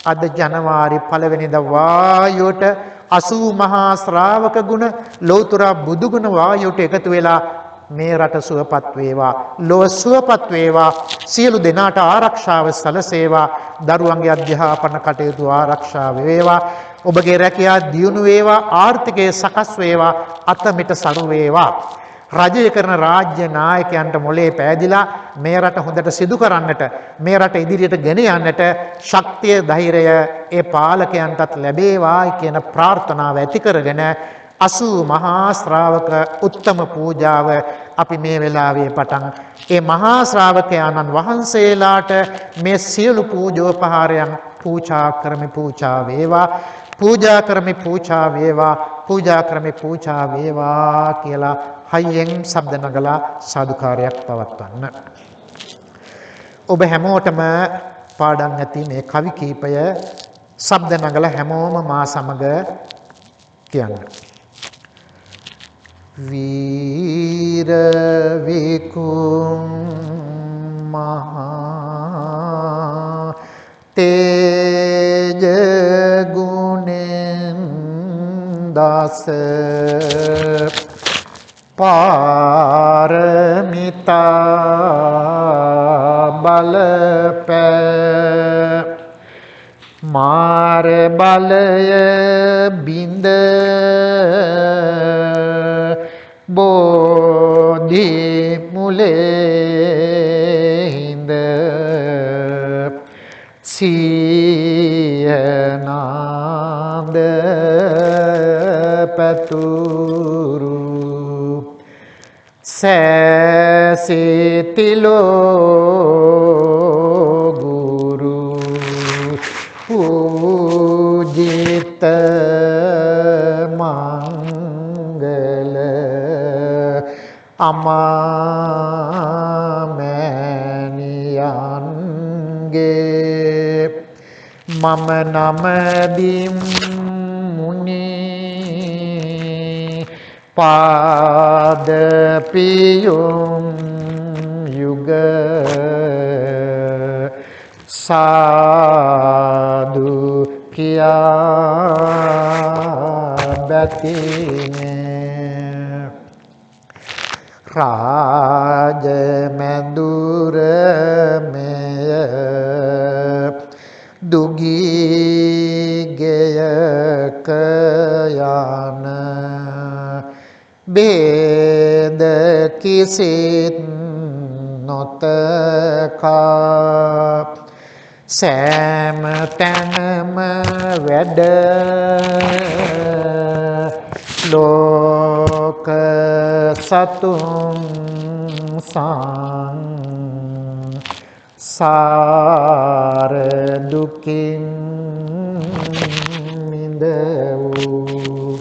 අද ජනවාරි 1 වෙනිදා වායුවට 80 මහා ශ්‍රාවක ගුණ ලෞතර බුදු ගුණ වායුවට එකතු වෙලා මේ රට සුවපත් වේවා. ලොව සුවපත් වේවා. සියලු දෙනාට ආරක්ෂාව සැලසේවා. දරුවන්ගේ අධ්‍යාපන කටයුතු ආරක්ෂා වේවා. ඔබගේ රැකියාව දියුණු වේවා. ආර්ථිකය සකස් වේවා. අතමිට සරු වේවා. රජය කරන රාජ්‍ය නායකයන්ට මොලේ පෑදිලා මේ රට හොඳට සිදු කරන්නට මේ රට ඉදිරියට ගෙන යන්නට ශක්තිය ධෛර්යය ඒ පාලකයන්ටත් ලැබේවා කියන ප්‍රාර්ථනාව ඇති කරගෙන 80 මහා ශ්‍රාවක උත්තම පූජාව අපි මේ වෙලාවේ පටන් ඒ මහා ශ්‍රාවකයන්න් වහන්සේලාට මේ සියලු පූජෝපහාරයන් පූජා කරමි. පූජා වේවා. පූජා කරමි. පූජා වේවා. පූජා කරමි. පූජා වේවා කියලා හයියෙන් ශබ්ද නගලා සාදුකාරයක් පවත්වන්න. ඔබ හැමෝටම පාඩම් ඇති මේ කවි කීපය ශබ්ද නගලා හැමෝම මා සමග කියන්න. වීර විකුම් මහා තේජ ගුණෙන් දස පාරමිතා බලපෑ මාර බලය බින්ද බෝධි මුලේ හිඳ සියනාද පැතුරු සැසිතිලෝ ගුරු පූජිත මංගල අමාමෑණියන්ගේ මම නමදිම් මුනි පාද පියුම් යුග සාදු කියා බැතිනේ රාජ මැදුර මෙය දුගී ගෙයක යන බේද කිසිත් නොතකා සෑම තැනම වැඩ ලෝක සතුන් සංසාර දුකින් මිද වූ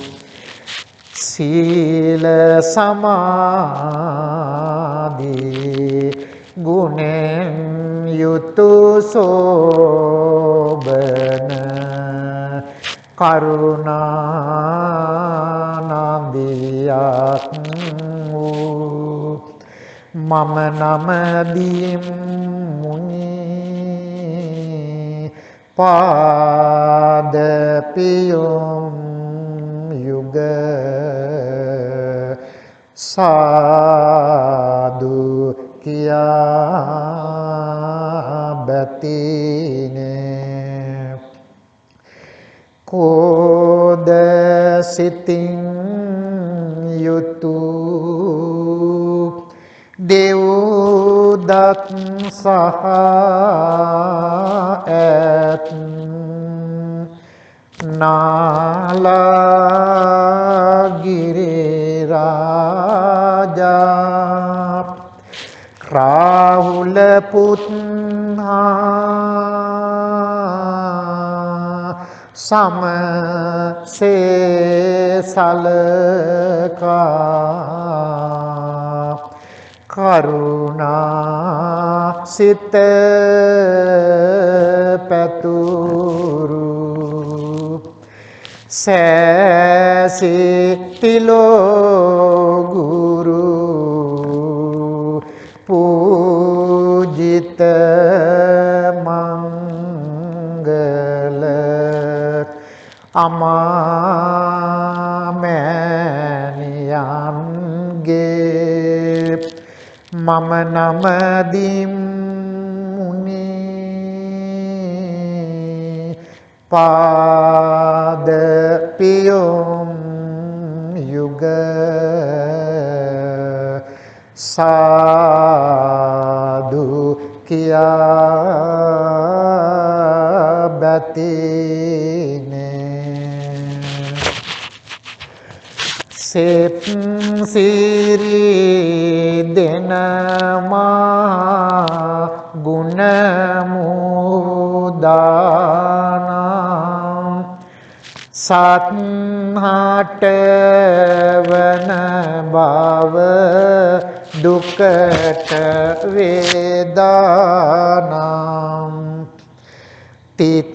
සීල සමාධි ගුණෙන් යුතු සෝබන කරුණානන්දියක් වූ මම නමදිම් මුනි පාද පියුම් යුග සාදු කියා බැතිනේ කෝද සිතින් යුතු දෙව්දත් සහ ඇත් නාලාගිරේ රාජා රාහුල පුත්හා සමසේ සලකා කරුණා සිත පැතුරු සෑසිතිලෝ ගුරු පූජිත මංගල අමාමෑණියන්ගේ මම නමදිම් මුනි පාද පියොම් යුග සාදු කියා බැතිනේ සෙත් සිරි දෙනමා ගුණ මුදානම් සත්හට වන බව දුකට වේදානම් තිත්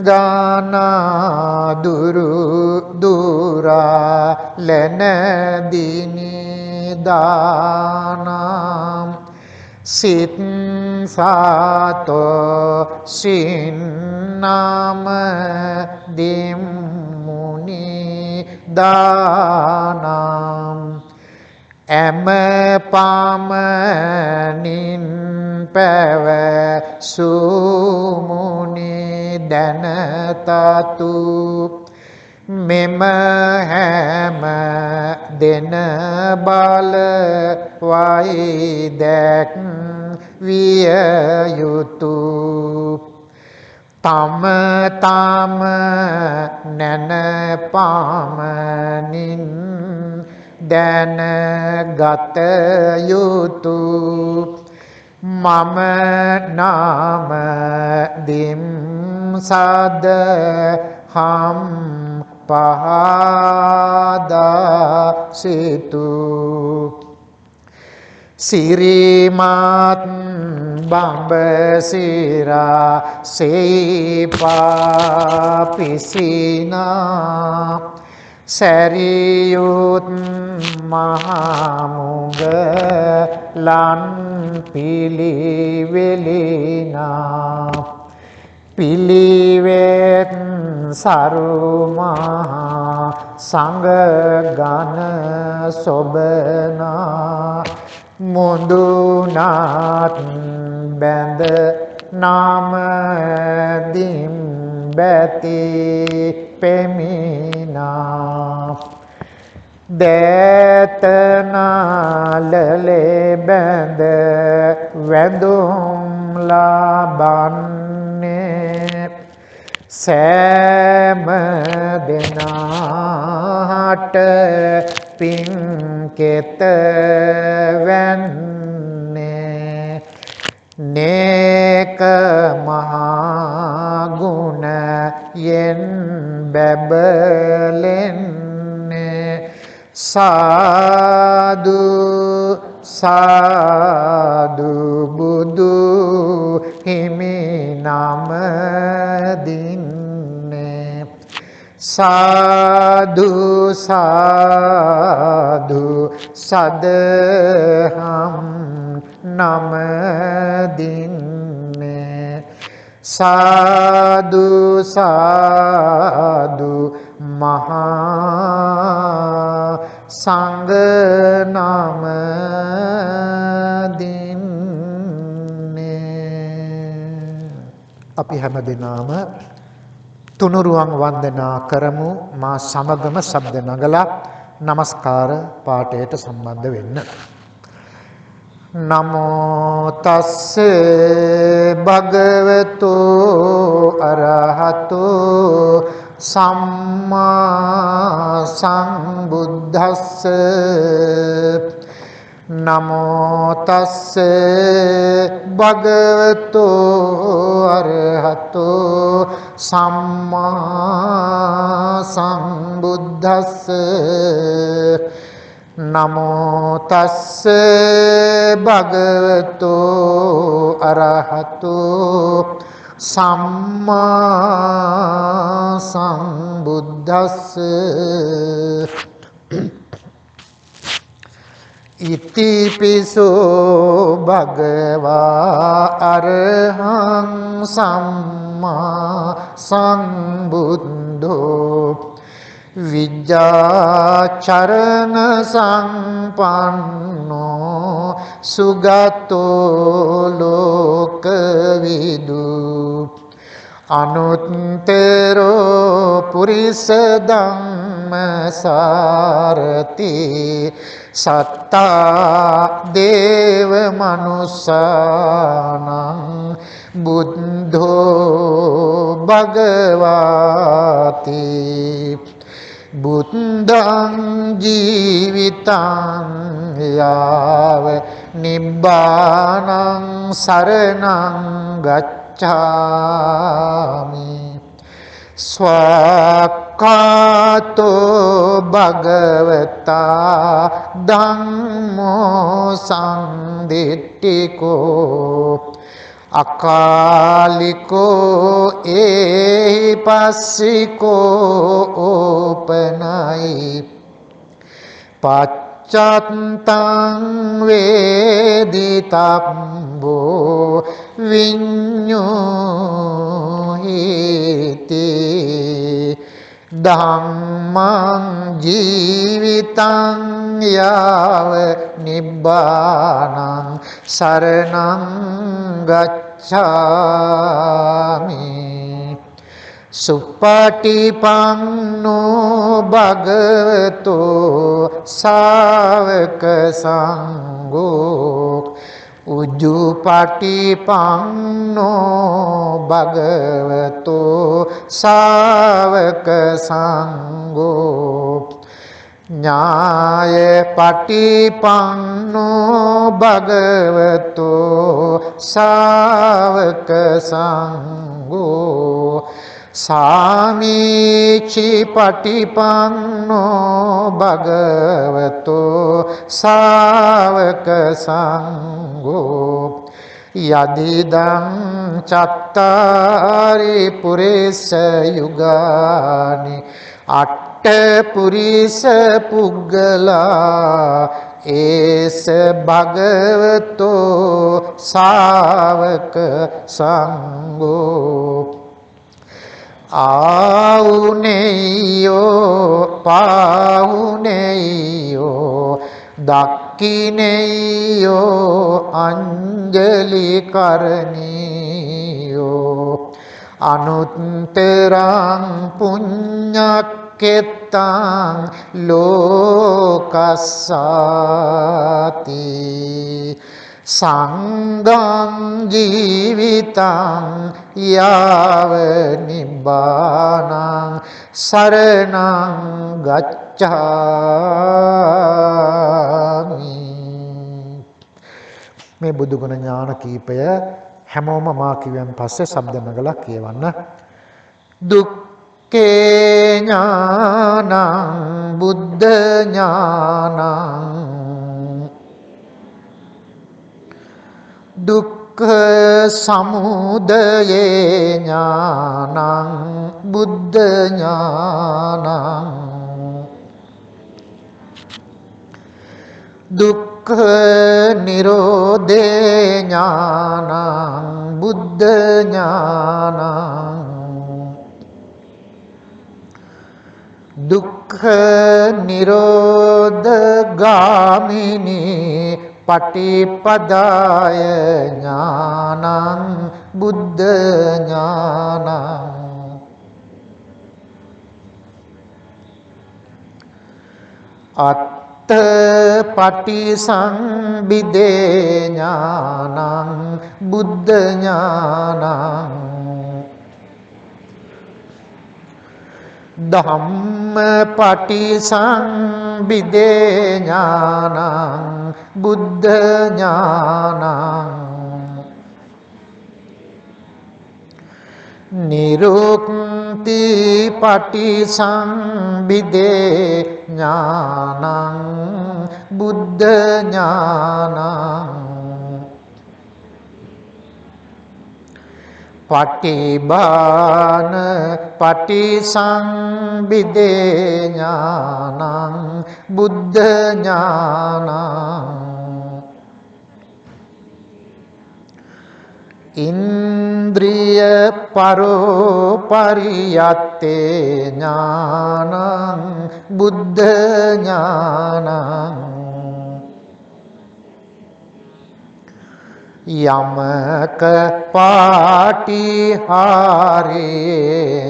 ගානා දුරු දුරා ලැන දිනිදානම් සිත් සාතෝ සින්නාම දිම්මුනි දානම් එම පමණින් පැවසුමුනි දැනතතු මෙම හැම දෙන බල වයිදැක් විය යුතු තම තම නැන පමණින් දැනගත යුතු මම නාම දිම් සද හම් පහදා සිතු සිරිමත් බඹසිරා සේපා පිසිනා සැරියුත් මහමුග ලන් පිළිවෙලිනා පිළිවෙත් සරුමහා සංගගන සොබනා මුදුනාත් බැඳ නාම දිම් බැති පෙමිනා දේතනාලලේ බැඳ වැඳුම් ලබන්නේ සෑම දෙනාට පින්කෙත වැන්නේ නේක මහා ගුණ යෙන් බැබලෙන්නේ සාදු සාදු බුදු හිමි නම දින්නේ සාදු සාදු සදහම් නම දින්නේ සාදු සාදු මහා සංඝ නම දින්නේ අපි හැමදෙනාම තුනුරුවන් වන්දනා කරමු මා සමගම ශබ්ද නගලා নমස්කාර පාඨයට සම්බන්ධ වෙන්න නමෝ තස්ස භගවතු අරහතෝ සම්මා සම්බුද්දස්ස නමෝ තස්ස භගවතෝ අරහතෝ සම්මා සම්බුද්දස්ස නමෝ තස්ස භගවතෝ අරහතෝ සම්මා සම්බුද්දස්ස ඉතිපිසෝ භගවා අරහං සම්මා සම්බුද්ධෝ විජ්ජාචරණ සම්පන්නෝ සුගතෝ ලෝකවිදු අනුත්තරෝ පුරිස ධම්මසාරති සත්තා දේව මනුස්සානං බුද්ධෝ භගවාති බුද්ධං ජීවිතං යාව නිබ්බානං සරණං ගච්ඡාමි ස්වාක්ඛාතෝ භගවතා ධම්මෝ සම්දිට්ඨිකෝ අකාලිකෝ ඒහි පස්සිකෝ ඕපනයි පච්චත්තං වේදිතබ්බෝ විඤ්ඤෝහිති ධම්මං ජීවිතං යාව නිබ්බානං සරණං ගච්ඡාමි සුප්පටිපන්නෝ භගවතෝ ශාවක සංඝෝ උජ්ජුපටිපන්නෝ භගවතෝ ශාවක සංඝෝ ඥාය පටිපන්නෝ භගවතෝ ශාවක සංඝෝ සාමීචි පටිපන්නෝ භගවතෝ ශාවක සංඝෝ යදිදං චත්තාරි පුරිස යුගානි අට්ඨ පුරිස පුග්ගලා ඒස භගවතෝ ශාවක සංඝෝ ආවුනේයෝ පාවුනේයෝ දක්ඛිනේයෝ අංජලි කරණීයෝ අනුත්තරං පුඤ්ඤක්ඛෙත්තං ලෝකස්සාති සංඝං ජීවිතං යාව නිබ්බානං සරණං ගච්ඡාමි. මේ බුදු ගුණ ඥාන කීපය හැමෝම මා කිව්වන් පස්සේ ශබ්ද නගලා කියවන්න. දුක්ඛේ ඥානං බුද්ධ ඥානං දුක්ඛ සමුදය ඥානං බුද්ධ ඥානං දුක්ඛ නිරෝධේ ඥානං බුද්ධ ඥානං දුක්ඛ නිරෝධ ගාමිනී පටිපදාය ඥානං බුද්ධ ඥානං අත්ථ පටිසංභිදේ ඥානං බුද්ධ ඥානං ධම්මපටි සංවිදේ ඥානං බුද්ධ ඥානං නිරුක්ති පටි සංවිදේ ඥානං බුද්ධ ඥානං පටිභාන පටිසංවිදේ ඥානං බුද්ධ ඥානං ඉන්ද්‍රිය පරෝපරියත්තේ ඥානං බුද්ධ ඥානං යමක පාටිහාරේ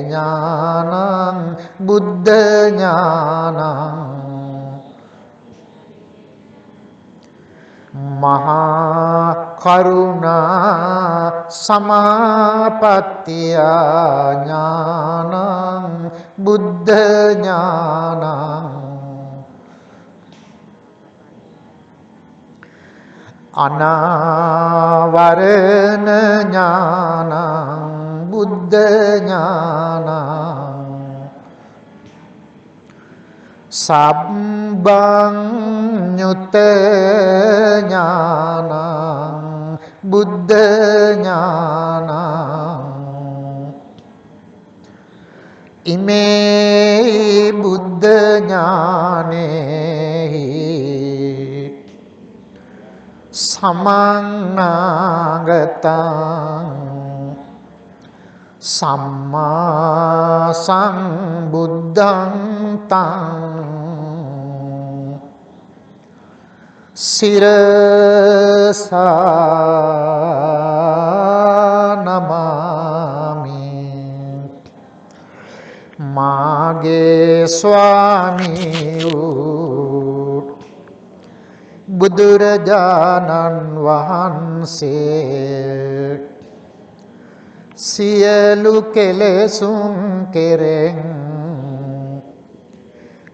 ඥානං බුද්ධ ඥානං මහා කරුණා සමාපත්තිය ඥානං බුද්ධ ඥානං අනාවරණ ඥානං බුද්ධ ඥානං සබ්බං ඤුත ඥානං බුද්ධ ඥානං ඉමේ බුද්ධ ඥානෙහි සමන්නාගතං සම්මා සම්බුද්ධං තං සිරසා නමාමි මාගේ ස්වාමී වූ බුදුරජාණන් වහන්සේ සියලු කෙලෙසුන් කෙරෙන්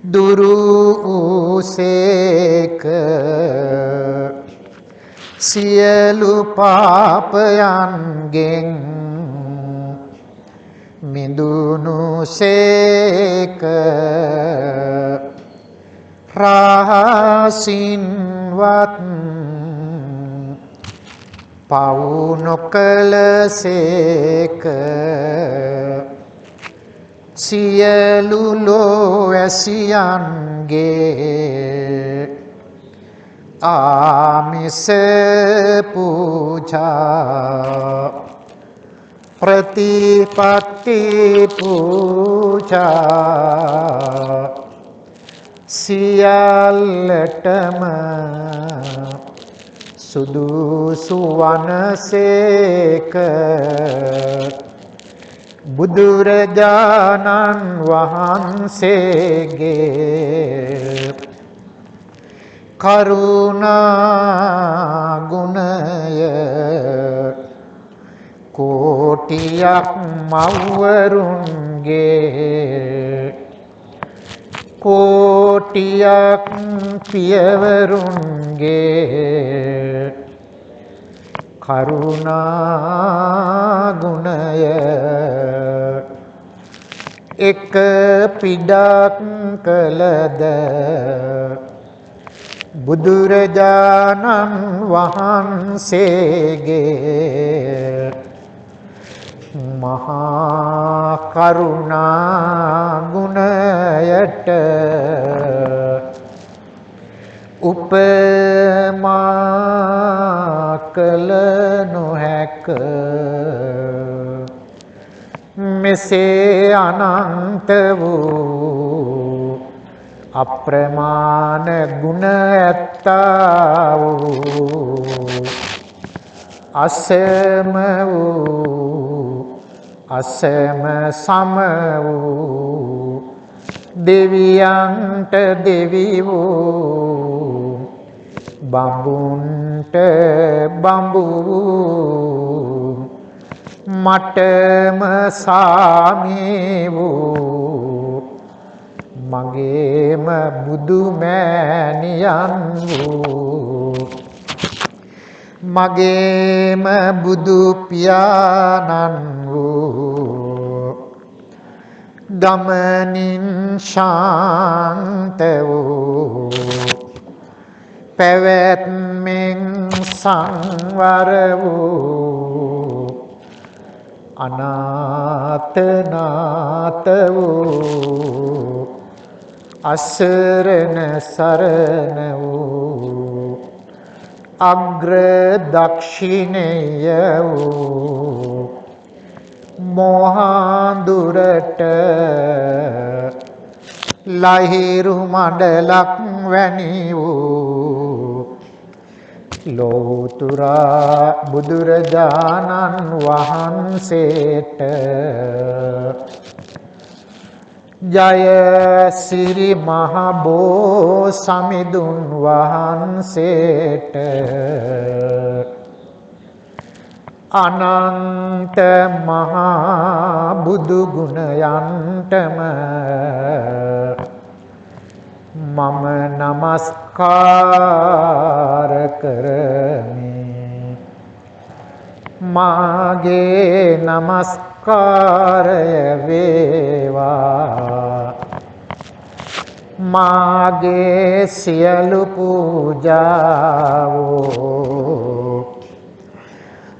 දුරු වූසේක සියලු පාපයන්ගෙන් මිදුණුසේක රහසින්වත් පව් නොකලසේක සියලු ලෝවැසියන්ගේ ආමිස පූජා ප්‍රතිපත්ති පූජා සියල්ලටම සුදුසු වනසේක බුදුරජාණන් වහන්සේගේ කරුණා ගුණය කෝටියක් මව්වරුන්ගේ කෝටියක් පියවරුන්ගේ කරුණා ගුණය එක පිඩක් කළද බුදුරජාණන් වහන්සේගේ මහා කරුණා ගුණයට උපමා කළ නොහැක මෙසේ අනන්ත වූ අප්‍රමාණ ගුණ ඇත්තා වූ අසම වූ අසම සම වූ දෙවියන්ට දෙවි වූ බඹුන්ට බඹු වූ මටම සාමී වූ මගේම බුදු මෑණියන් වූ මගේම බුදු පියාණන් වූ ගමනින් ශාන්ත වූ පැවැත්මෙන් සංවර වූ අනාථනාත වූ අසරණ සරණ වූ අග්‍ර දක්ෂිණේය වූ මොහාඳුරට ලහිරු මඩලක් වැනි වූ ලෝතුරා බුදුරජාණන් වහන්සේට ජය සිරි මහ බෝ සමිඳුන් වහන්සේට අනන්ත මහා බුදු ගුණයන්ටම මම නමස්කාර කරමි මාගේ නමස්කාරය වේවා මාගේ සියලු පූජාවෝ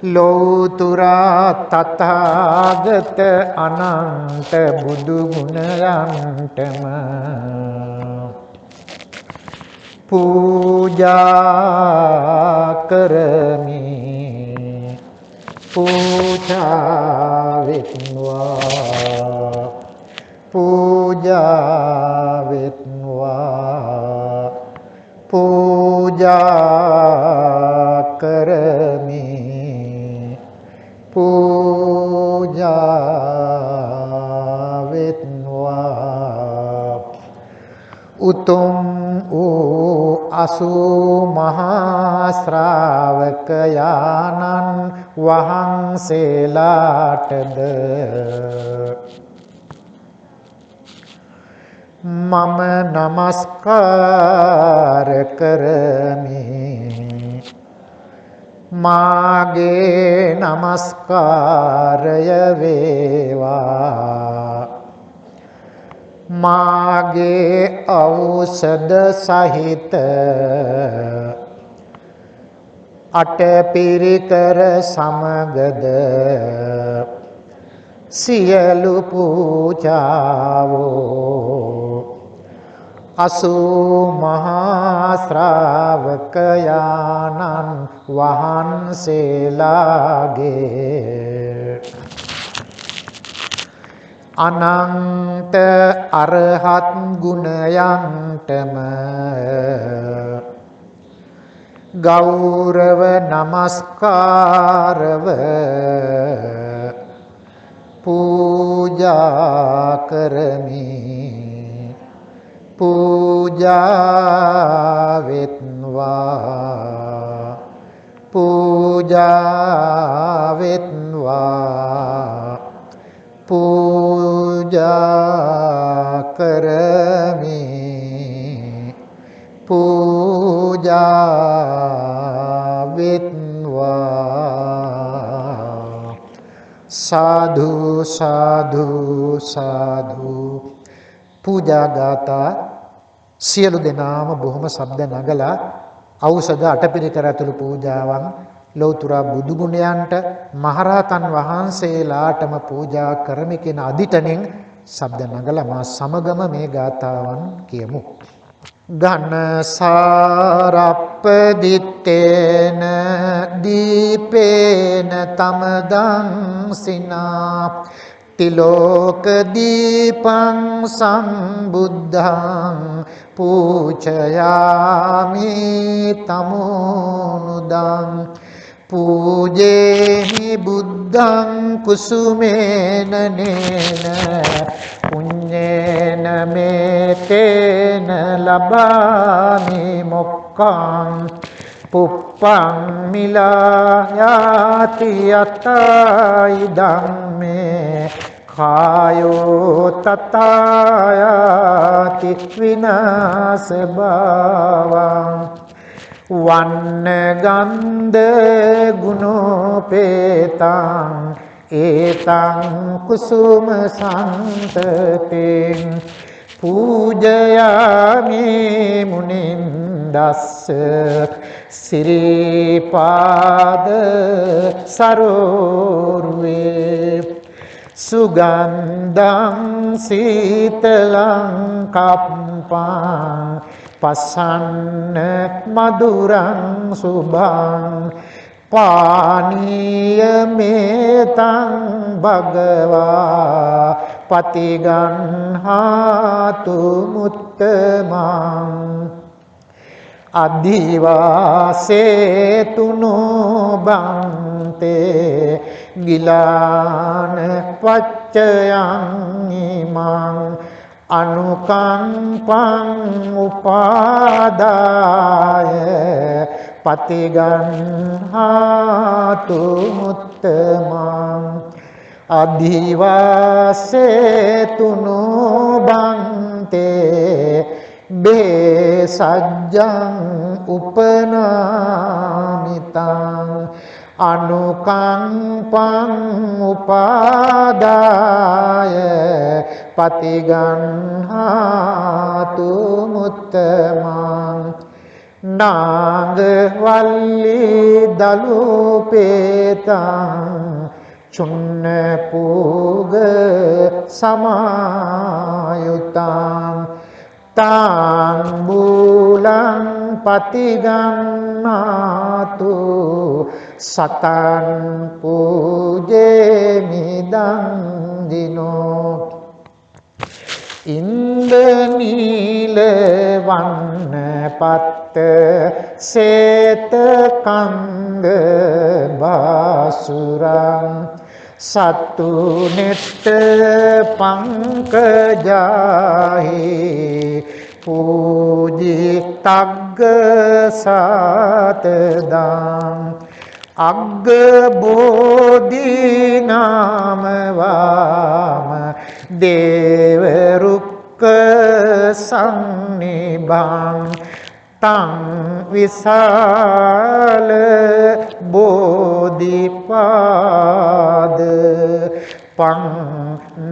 ලෝතුරා තථාගත අනන්ත බුදු ගුණයන්ටම පූජා කරමි පූජා වෙත්වා පූජා වෙත්වා පූජා කරමි පූජා වෙත්වා උතුම් වූ අසූ මහා ශ්‍රාවකයාණන් වහන්සේලාටද මම නමස්කාර කරමි මාගේ නමස්කාරය වේවා මාගේ ඖෂධ සහිත අටපිරිකර සමගද සියලු පූජාවෝ අසූ මහා ශ්‍රාවකයාණන් වහන්සේලාගේ අනන්ත අරහත් ගුණයන්ටම ගෞරව නමස්කාරව පූජා කරමි පූජා වෙත්වා පූජා වෙත්වා පූජා කරමි පූජා වෙත්වා සාදු සාදු සාදු පූජා ගාථා සියලු දෙනාම බොහොම ශබ්ද නගලා ඖෂධ අටපිරිකර ඇතුළු පූජාවන් ලෞතුරා බුදු ගුණයන්ට මහරහතන් වහන්සේලාටම පූජා කරමි කියන අදිටනෙන් ශබ්ද නගලා මා සමගම මේ ගාථාවන් කියමු. ඝන සාරප්පදිත්තේන දීපේන තමදං සිනා තිලෝක දීපං සම්බුද්ධං පූජයාමි තමෝනුදං පූජේහි බුද්ධං කුසුමේන නේන පුඤ්ඤේන මේතේන ලබාමි මොක්ඛං පුප්පං මිලායාති යතයි ධම්මේ කායෝ තථායාති විනාශ භවං වන්න ගන්ධ ගුණෝපේතං ඒතං කුසුම සම්තතෙන් පූජයාමි මුනින්දස්ස සිරිපාද සරෝරුවේ සුගන්ධං සීතලං කප්පං පසන්න මధుරං සුභං පානීය මේතං භගවා පතිගන්හාතු මුත්තමං අධිවාසේතුනෝ බන්තේ ගිලාන පච්චයං ඉමං අනුකම්පං උපාදාය පතිගන්හාතු මුත්තමං අධිවාසේතුනෝ බන්තේ බේසජ්ජං උපනාමිතං අනුකම්පං උපාදාය පතිගන්හාතු මුත්තමං නාගවල්ලි දලුපේතං චුන්න පූග සමායුතං තාම්බූලං පතිගන්නාතු සතං පූජේමිදං දිනෝ ඉන්දනීල වන්න පත්ත සේත කන්ද බාසුරං සතු නෙත්ත පංකජාහි පූජි තග්ග සාතදාං අග්ග බෝධි නාමවාම දේව රුක්ක සංනිබං තං විසාල බෝධිපාද පං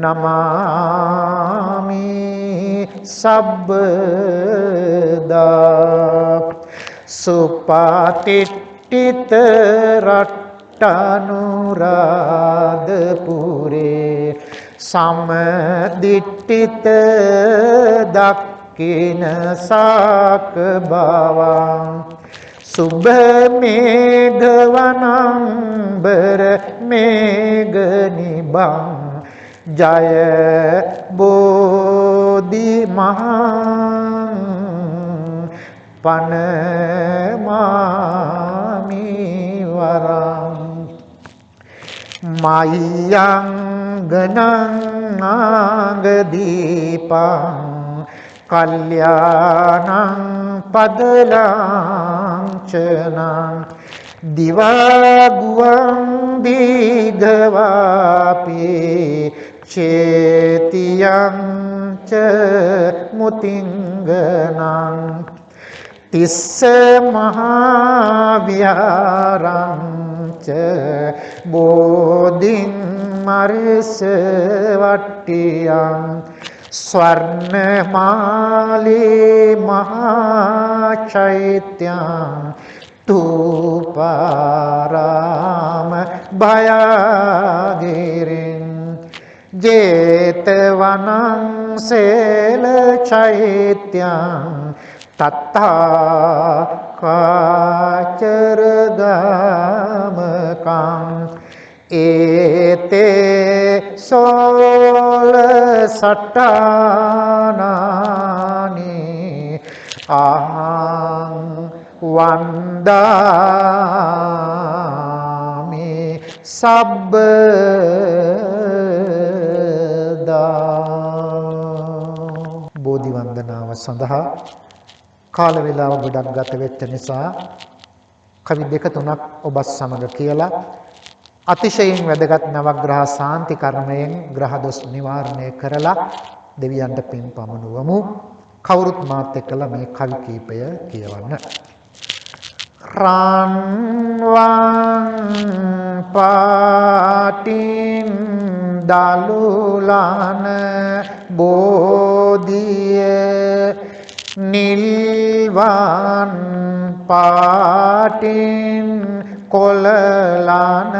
නමාමි සබ්බදා සුපතිට්ඨිත රට්ටනුරාධපුරේ සමදිට්ඨිත දක්ඛින සාක බවං සුභ මේඝවනම්බර මේඝ නිබං ජය බෝධි මහං පනමාමි වරං මයං ගණං ආගදීපං කල්යාණං පදලාංචනං දිවාගුවං දීඝවාපි චේතියං ච මුතිංගනං තිස්ස මහා විහාරං ච බෝධින් මරිස වට්ටියං ස්වර්ණමාලී මහා චෛත්‍යං තූපාරාම භයගිරින් ජේතවනං සේල චෛත්‍යං තත්තා කාචරගාමකං ඒතේ සෝල සට්ටානානි අහං වන්දාමි සබ්බදා බෝධි වන්දනාව සඳහා කාල වේලාව ගොඩක් ගත වෙච්ච නිසා කවි දෙක තුනක් ඔබ සමග කියලා අතිශයින් වැදගත් නවග්‍රහ සාන්ති කර්මයෙන් ග්‍රහ දොස් නිවාරණය කරලා දෙවියන්ට පින් පමුණුවමු. කවුරුත් මාත් එක්කලා මේ කවි කීපය කියවන්න. රන්වන් පාටින් දලුලන බෝධිය නිල්වන් පාටින් කොළලන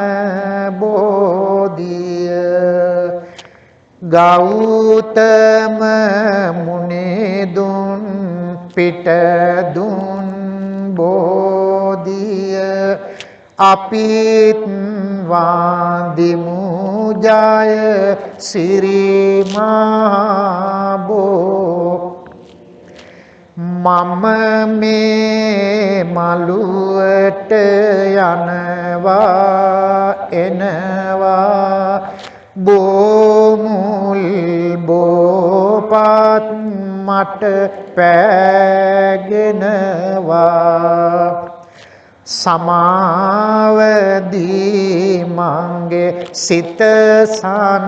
බෝධිය ගෞතම මුනිදුන් පිටදුන් බෝධිය අපිත් වන්දිමු ජය සිරි මහා බෝ මම මේ මළුවට යනවා එනවා බෝමුල් බෝපත් මට පෑගෙනවා සමාවදී මංගේ සිත සනසනවා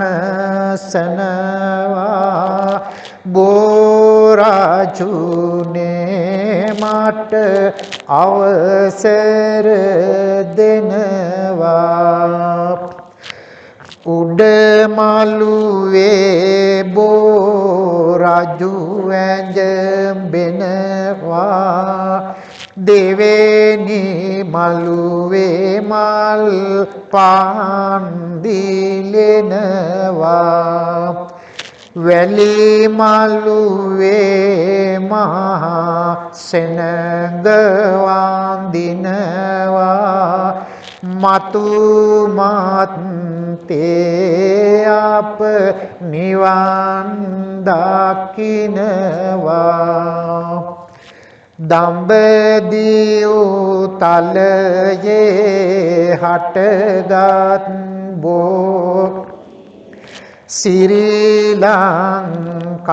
බෝරාජුනේ මට අවසර දෙනවා උඩමළුවේ බෝරාජු ඇඳෙනවා දෙවෙනි මළුවේ මල් පාන් දිලෙනවා වැලි මළුවේ මහා සෙනඟ වඳිනවා මතු මත්තේ අප නිවන් දකින්නවා දඹදිව තලයේ හටගත් බෝ ශ්‍රී ලංකාවට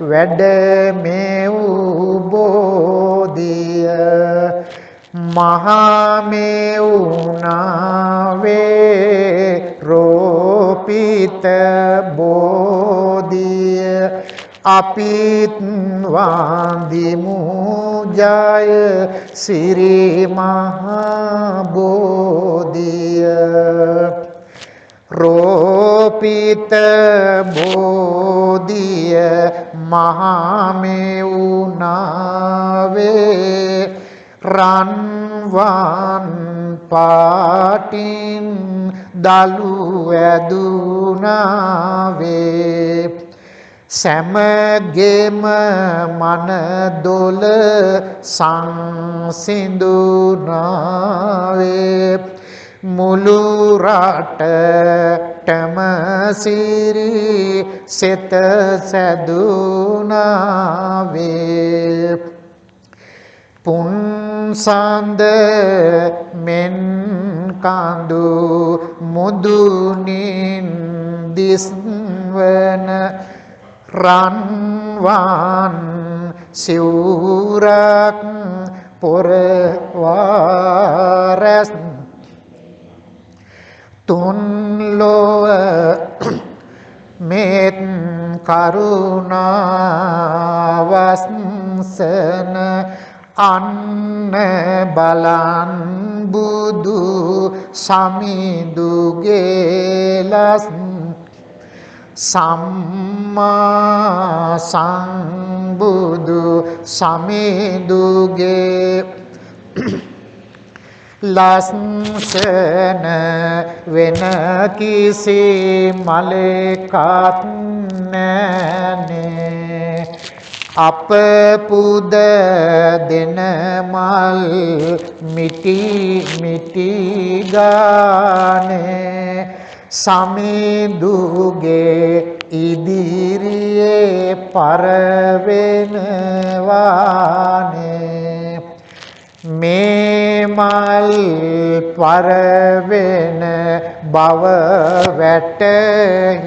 වැඩමෙව් බෝධිය මහමෙවුනාවේ රෝපිත බෝධිය අපිත් වන්දිමු ජය සිරි මහා බෝධිය රෝපිත බෝධිය මහමෙවුනාවේ රන්වන් පාටින් දලු ඇදුනාවේ සැමගෙම මනදොල සංසිඳුනාවේ මුළු රටටම සිරි සෙත සැදුනාවේ පුන්සඳ මෙන් කඳු මුදුනින් දිස්වන රන්වන් සිවුරක් පොරවාරස් තුන් ලොව මෙත් කරුණාවස්සන අන්න බලන් බුදු සමිඳුගේ ලස් සම්මා සම්බුදු සමිඳුගේ ලස්සන වෙන කිසි මලකත් නැනේ අප පුද දෙන මල් මිටි මිටි ගානේ සමිඳුගේ ඉදිරියේ පරවෙනවානේ මේ මල් පරවෙන බව වැටහෙවා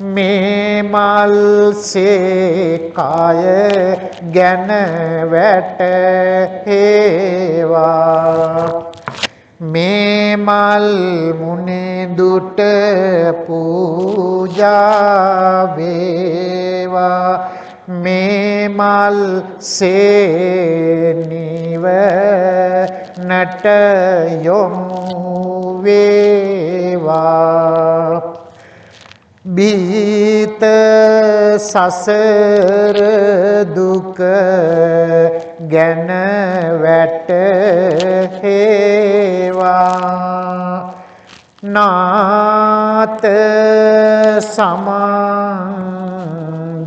මේ මල්සේ කාය ගැන වැටේවා මේ මල් මුනිදුට පූජා වේවා මේ මල් සේනිවනට යොමු වේවා බීත සසර දුක ගැන වැටේවා නාත සමන්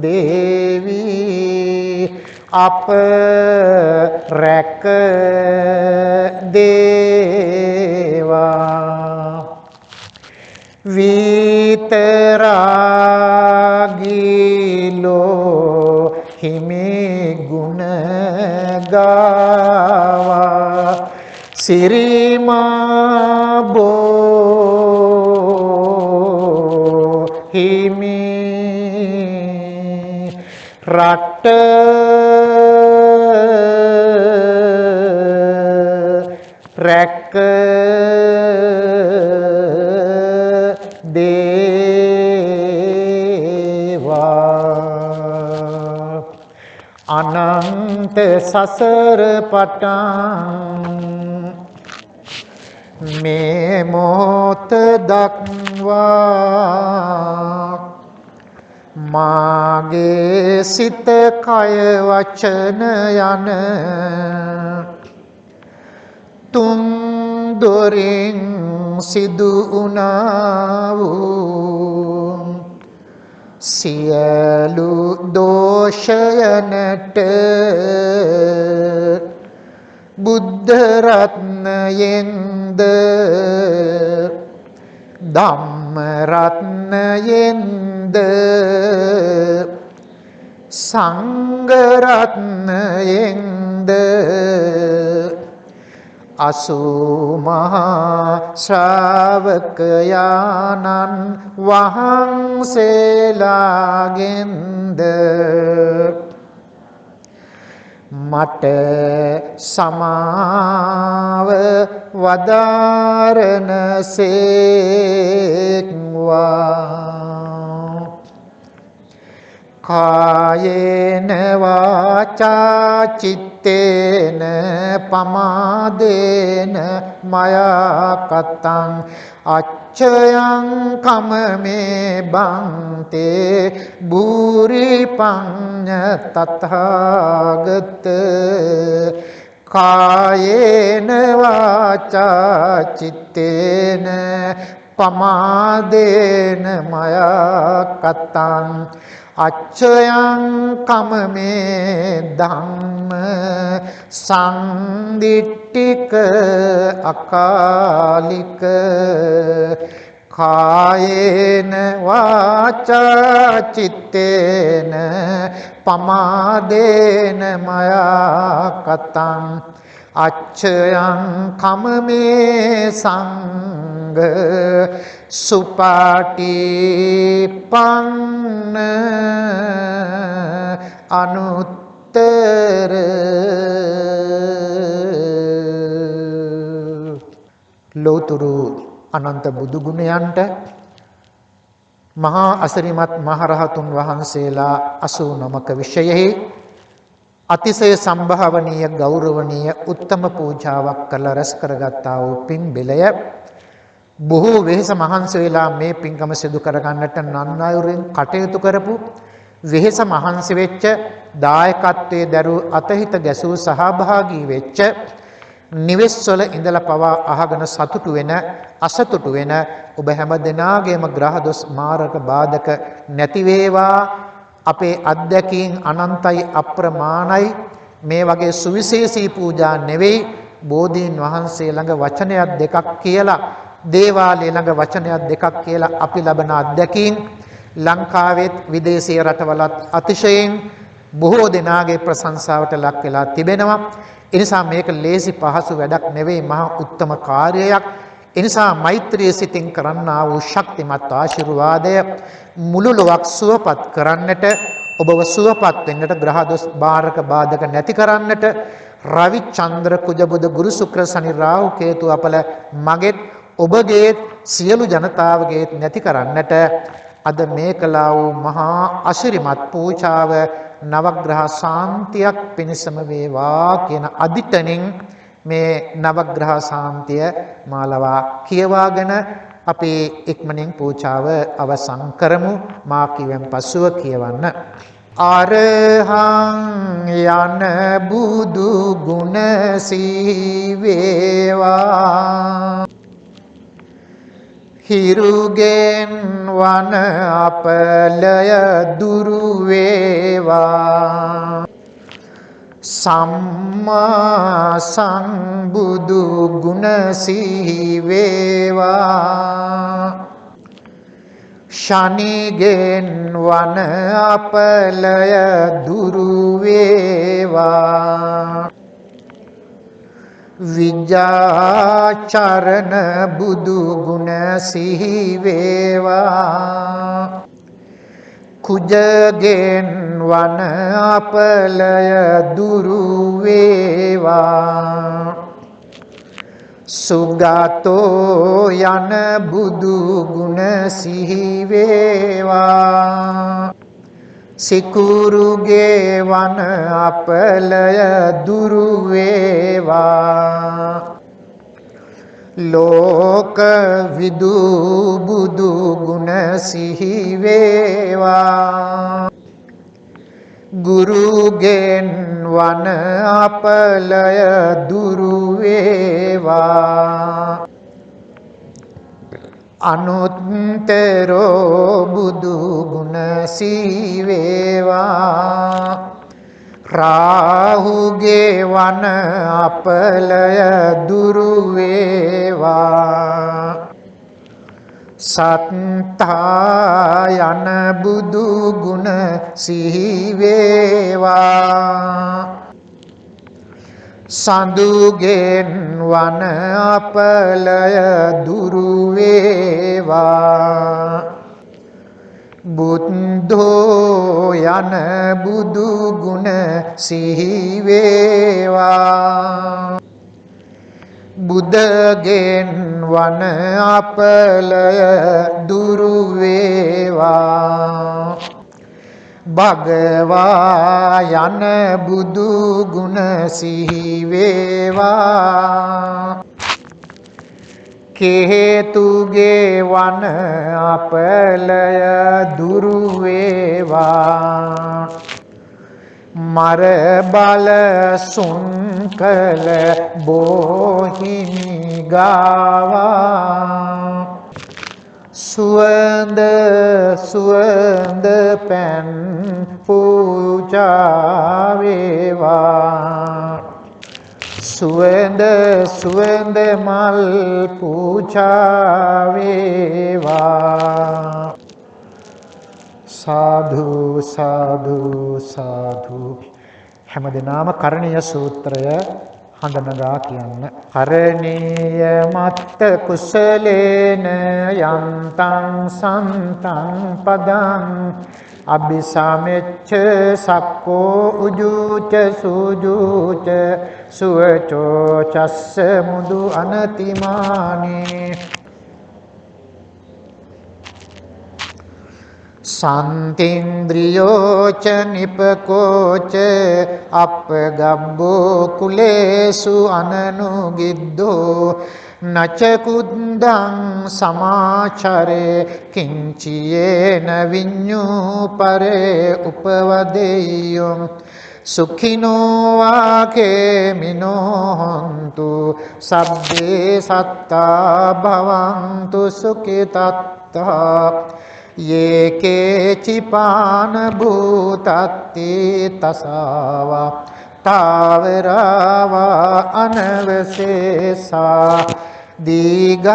දේවි අප රැක දේවා විතරාගිලෝ හිමි ගුණ ගාවා සිරිමා බෝ හිමි රට රැක දේවා අනන්ත සසර පටන් මේ මොහොත දක්වා මාගේ සිත කය වචන යන තුන් දොරින් සිදු වුණා වූ සියලු දෝෂයනට බුද්ධ රත්නයෙන්ද ධම්ම රත්නයෙන්ද සංඝ රත්නයෙන්ද අසූ මහා ශ්‍රාවකයාණන් වහන්සේලාගෙන්ද මට සමාව වදාරනසේක්වා කායේන වාචා චිත්තේන පමාදේන මයා කතං අච්චයං කමමේ බන්තේ භූරි පඤ්ඤ තථාගත කායේන වාචා චිත්තේන පමාදේන මයා කතං අච්චයං කමමේ ධම්ම සම්දිට්ඨික අකාලික කායේන වාචා චිත්තේන පමාදේන මයා කතං අච්චයං කමමේ සංඝ සුපාටිපන්න අනුත්තර ලෝතුරු අනන්ත බුදු ගුණයන්ට මහා අසිරිමත් මහරහතුන් වහන්සේලා 89ක විෂයෙහි අතිශය සම්භාවනීය ගෞරවනීය උත්තම පූජාවක් කළ රැස් කරගත්තා වූ පින් බෙලය බොහෝ වෙහෙස මහන්සි වෙලා මේ පින්කම සිදු කරගන්නට නන්නායුරින් කටයුතු කරපු වෙහෙස මහන්සි වෙච්ච දායකත්වයේ දරූ අතහිත ගැසූ සහභාගී වෙච්ච නිවෙස්වල ඉඳලා පවා අහගෙන සතුටු වෙන අසතුටු වෙන ඔබ හැම දෙනාගේම ග්‍රහ දොස් මාරක බාධක නැති වේවා අපේ අත්දැකීම් අනන්තයි අප්‍රමාණයි මේ වගේ සුවිශේෂී පූජා නෙවෙයි බෝධීන් වහන්සේ ළඟ වචනයක් දෙකක් කියලා දේවාලය ළඟ වචනයක් දෙකක් කියලා අපි ලබන අත්දැකීම් ලංකාවෙත් විදේශීය රටවලත් අතිශයින් බොහෝ දෙනාගේ ප්‍රශංසාවට ලක් වෙලා තිබෙනවා. ඒ නිසා මේක ලේසි පහසු වැඩක් නෙවෙයි මහා උත්තම කාර්යයක්. එනිසා මෛත්‍රිය සිතින් කරන්නා වූ ශක්තිමත් ආශිර්වාදය මුළු ලොවක් සුවපත් කරන්නට, ඔබව සුවපත් වෙන්නට, ග්‍රහ දොස් බාරක බාධක නැති කරන්නට, රවි චන්ද්‍ර කුජ බුධ ගුරු ශුක්‍ර සනි රාහු කේතු අපල මගෙත් ඔබගේ සියලු ජනතාවගේත් නැති කරන්නට අද මේ කළා වූ මහා අශිරිමත් පූජාව නවග්‍රහ ශාන්තියක් පිණිසම වේවා කියන අදිටනින් මේ නවග්‍රහ ශාන්තිය මාලවා කියවාගෙන අපි ඉක්මනින් පූජාව අවසන් කරමු. මා කිවෙන් පසුව කියවන්න. අරහං යන බුදු ගුණ සීවේවා හිරුගෙන් වන අපලය දුරු වේවා සම්මා සම්බුදු ගුණ සීවේවා ශනිගෙන් වන අපලය දුරු වේවා විජාචරණ බුදු ගුණ සිහි වේවා කුජගෙන් වන අපලය දුරු වේවා සුගතෝ යන බුදු ගුණ සිහි වේවා සිකුරුගේ වන අපලය දුරු වේවා ලෝක විදු බුදු ගුණ සිහි වේවා ගුරුගෙන් වන අපලය දුරු වේවා අනුත්තරෝ බුදු ගුණ සිහි වේවා රාහුගේ වන අපලය දුරු වේවා සත්තා යන බුදු ගුණ සිහි වේවා සඳුගෙන් වන අපලය දුරු වේවා බුද්ධෝ යන බුදු ගුණ සිහි වේවා බුදගෙන් වන අපලය දුරු වේවා භගවා යන බුදු ගුණ සිහි වේවා කේතුගේ වන අපලය දුරු වේවා මර බල සුන්කල බෝහිමි ගාවා සුවඳ සුවඳ පැන් පූජා වේවා සුවඳ සුවඳ මල් පූජා වේවා සාදු සාදු සාදු හැමදෙනාම කරණීය සූත්‍රය හඳනගා කියන්න. කරණීය මත්ත කුසලේන යන්තං සන්තං පදං අபிසමෙච්ච සක්කෝ උජුච සුජුච සුවචෝ චස්ස මුදු අනතිමානේ සන්තින්ද්‍රියෝච නිපකෝච අපගබ්බෝ කුලේසු අනනුගිද්දෝ නච කුද්දං සමාචරේ කිංචියේන විඤ්ඤූ පරේ උපවදෙය්‍යොම් සුඛිනෝ වාකේමිනෝ හොන්තු සබ්බේ සත්තා භවන්තු සුඛිතත්තා යේකේචිපාන භූතත්ති තසාවා තාවරවා අනවශේෂා දීඝාවායේ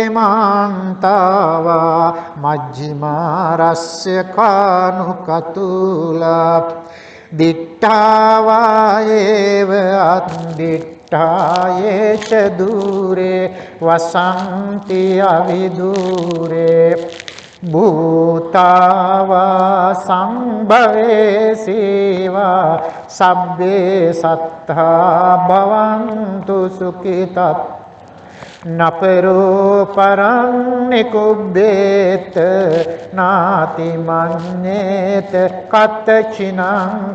මාන්තාවා මජ්ක්‍ධිමා රස්ය කානුකතුලා දිට්ඨාවායේව අත්දිට්ඨ නිට්ඨායේ ච දුරේ වසන්ති අවිදුරේ භූතාවා සංභවේ සීවා සබ්බේ සත්තා භවන්තු සුඛිතත් නපරෝ පරං නිකුබ්බේත නාති මඤ්ඤේත කත්තචිනං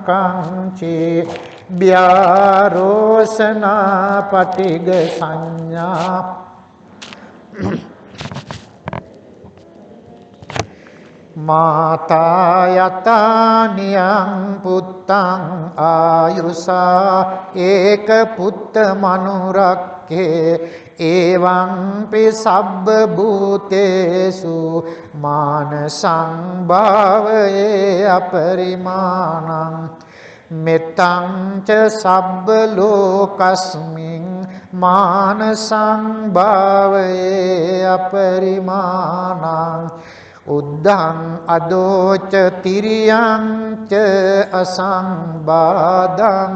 කංචි ව්‍යාරෝසනා පටිග සංඥා මාතා යතානියං පුත්තං ආයුසා ඒක පුත්ත මනුරක්ඛේ එවං පි සබ්බ භූතේසු මාන සංභාවයේ අපරිමාණං මෙතං ච සබ්බ ලෝකස්මින් මාන සංභාවයේ අපරිමාණං උද්ධං අදෝච තිරියං ච අසංබාධං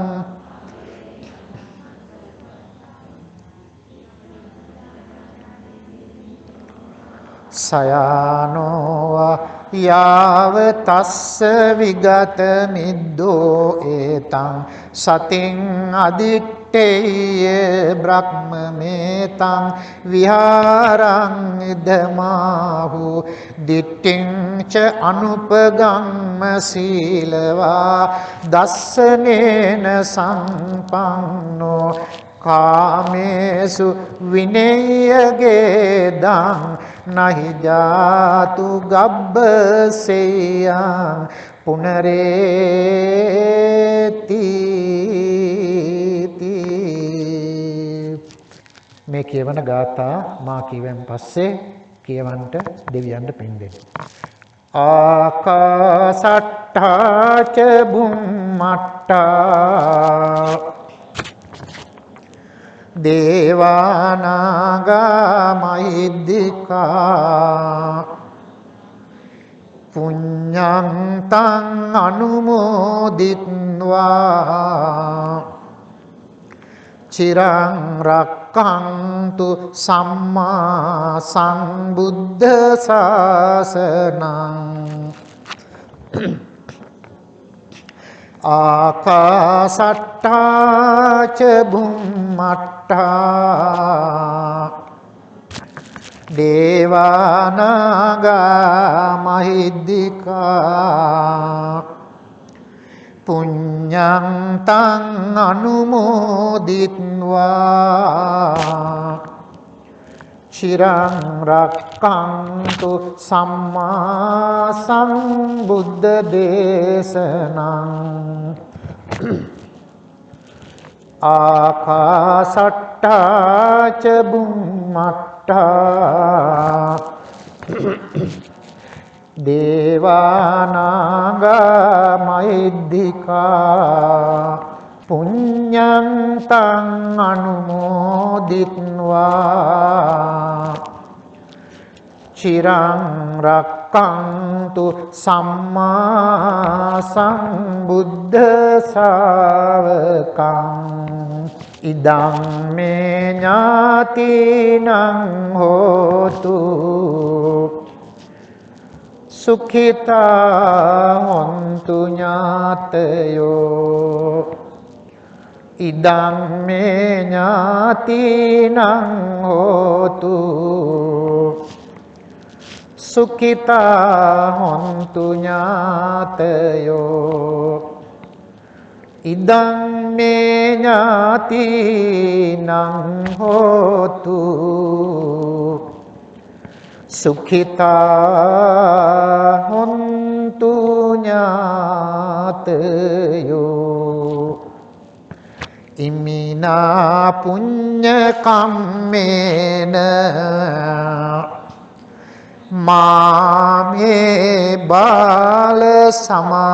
සයානෝවා යාව තස්ස විගත මිද්දෝ ඒතං සතින් අදිත්තේය බ්‍රහ්මමේතං විහාරං ඉදමාහු දිට්ඨිං ච අනුපගම්ම සීලවා දස්සනේන සම්පන්නෝ කාමේසු විනේයගේ දං නහි ජාතු ගබ්බසෙයං පුනරේති මේ කියවන ගාථා මා කියවෙන් පස්සේ කියවන්ට දෙවියන්ට පින් දෙන්න. ආකාසට්ඨා ච බුම්මට්ඨා දේවානාගා මහිද්దికා පුඤ්ඤං තං අනුමෝදිත්වා චිරං රක්ඛන්තු සම්මා සම්බුද්ධ ශාසනං ආකාසට්ඨා ච බුම්මට්ඨා දේවානාගා මහිද්దికා පුඤ්ඤං තං අනුමෝදිත්වා චිරං රක්ඛන්තු සම්මා සම්බුද්ධ දේශනං ආකාසට්ඨා ච බුම්මට්ඨා දේවානාගා මහිද්దికා පුඤ්ඤං තං අනුමෝදිත්වා චිරං රක්ඛන්තු සම්මා සම්බුද්ධ ශාවකං ඉදං මේ ඥාතිනං හෝතු සුඛිතා හොන්තු ඥාතයෝ ඉදං මේ ඥාතිනං හෝතු සුඛිතා හොන්තු ඥාතයෝ ඉදං මේ ඥාතිනං හෝතු සුඛිතා හොන්තු ඥාතයෝ ඉමිනා පුඤ්ඤ කම්මේන මාමේ බාල සමාගමෝ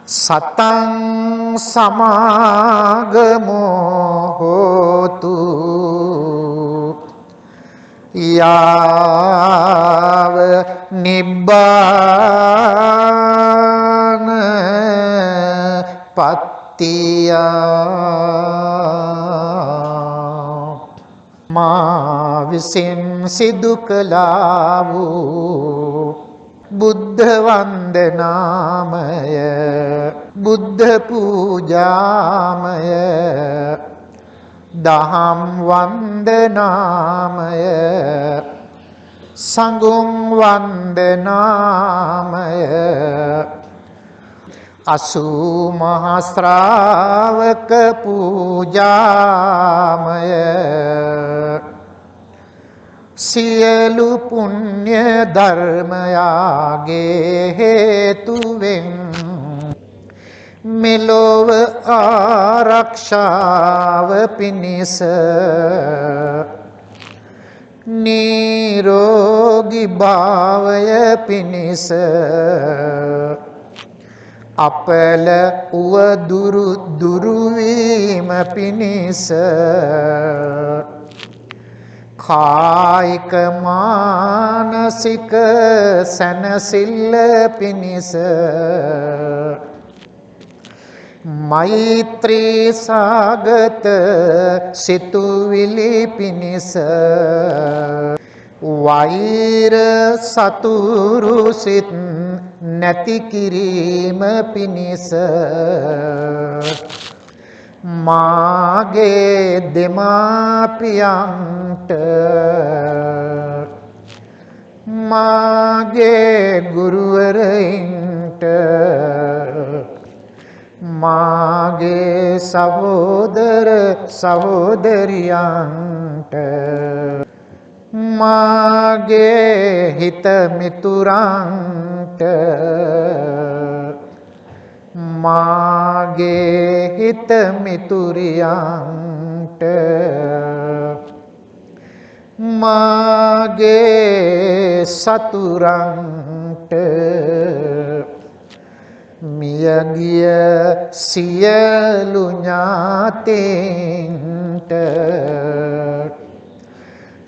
සතං සමාගමෝ හෝතු යාව නිබ්බාන පත්තියා මා විසින් සිදු කළා වූ බුද්ධ වන්දනාමය බුද්ධ පූජාමය දහම් වන්දනාමය සංඝුන් වන්දනාමය අසූ මහ ශ්‍රාවක පූජාමය සියලු පුණ්‍ය ධර්මයාගේ හේතුවෙන් මෙලොව ආරක්ෂාව පිණිස නිරෝගී භාවය පිණිස අපල උවදුරු දුරු වීම පිණිස කායික මානසික සැනසෙල්ල පිණිස මෛත්‍රී සාගත සිතුවිලි පිණිස වෛර සතුරු සිත් නැති කිරීම පිණිස මාගේ දෙමාපියන්ට මාගේ ගුරුවරයින්ට මාගේ සහෝදර සහෝදරියන්ට මාගේ හිත මිතුරන්ට මාගේ හිත මිතුරියන්ට මාගේ සතුරන්ට මියගිය සියලු ඥාතීන්ට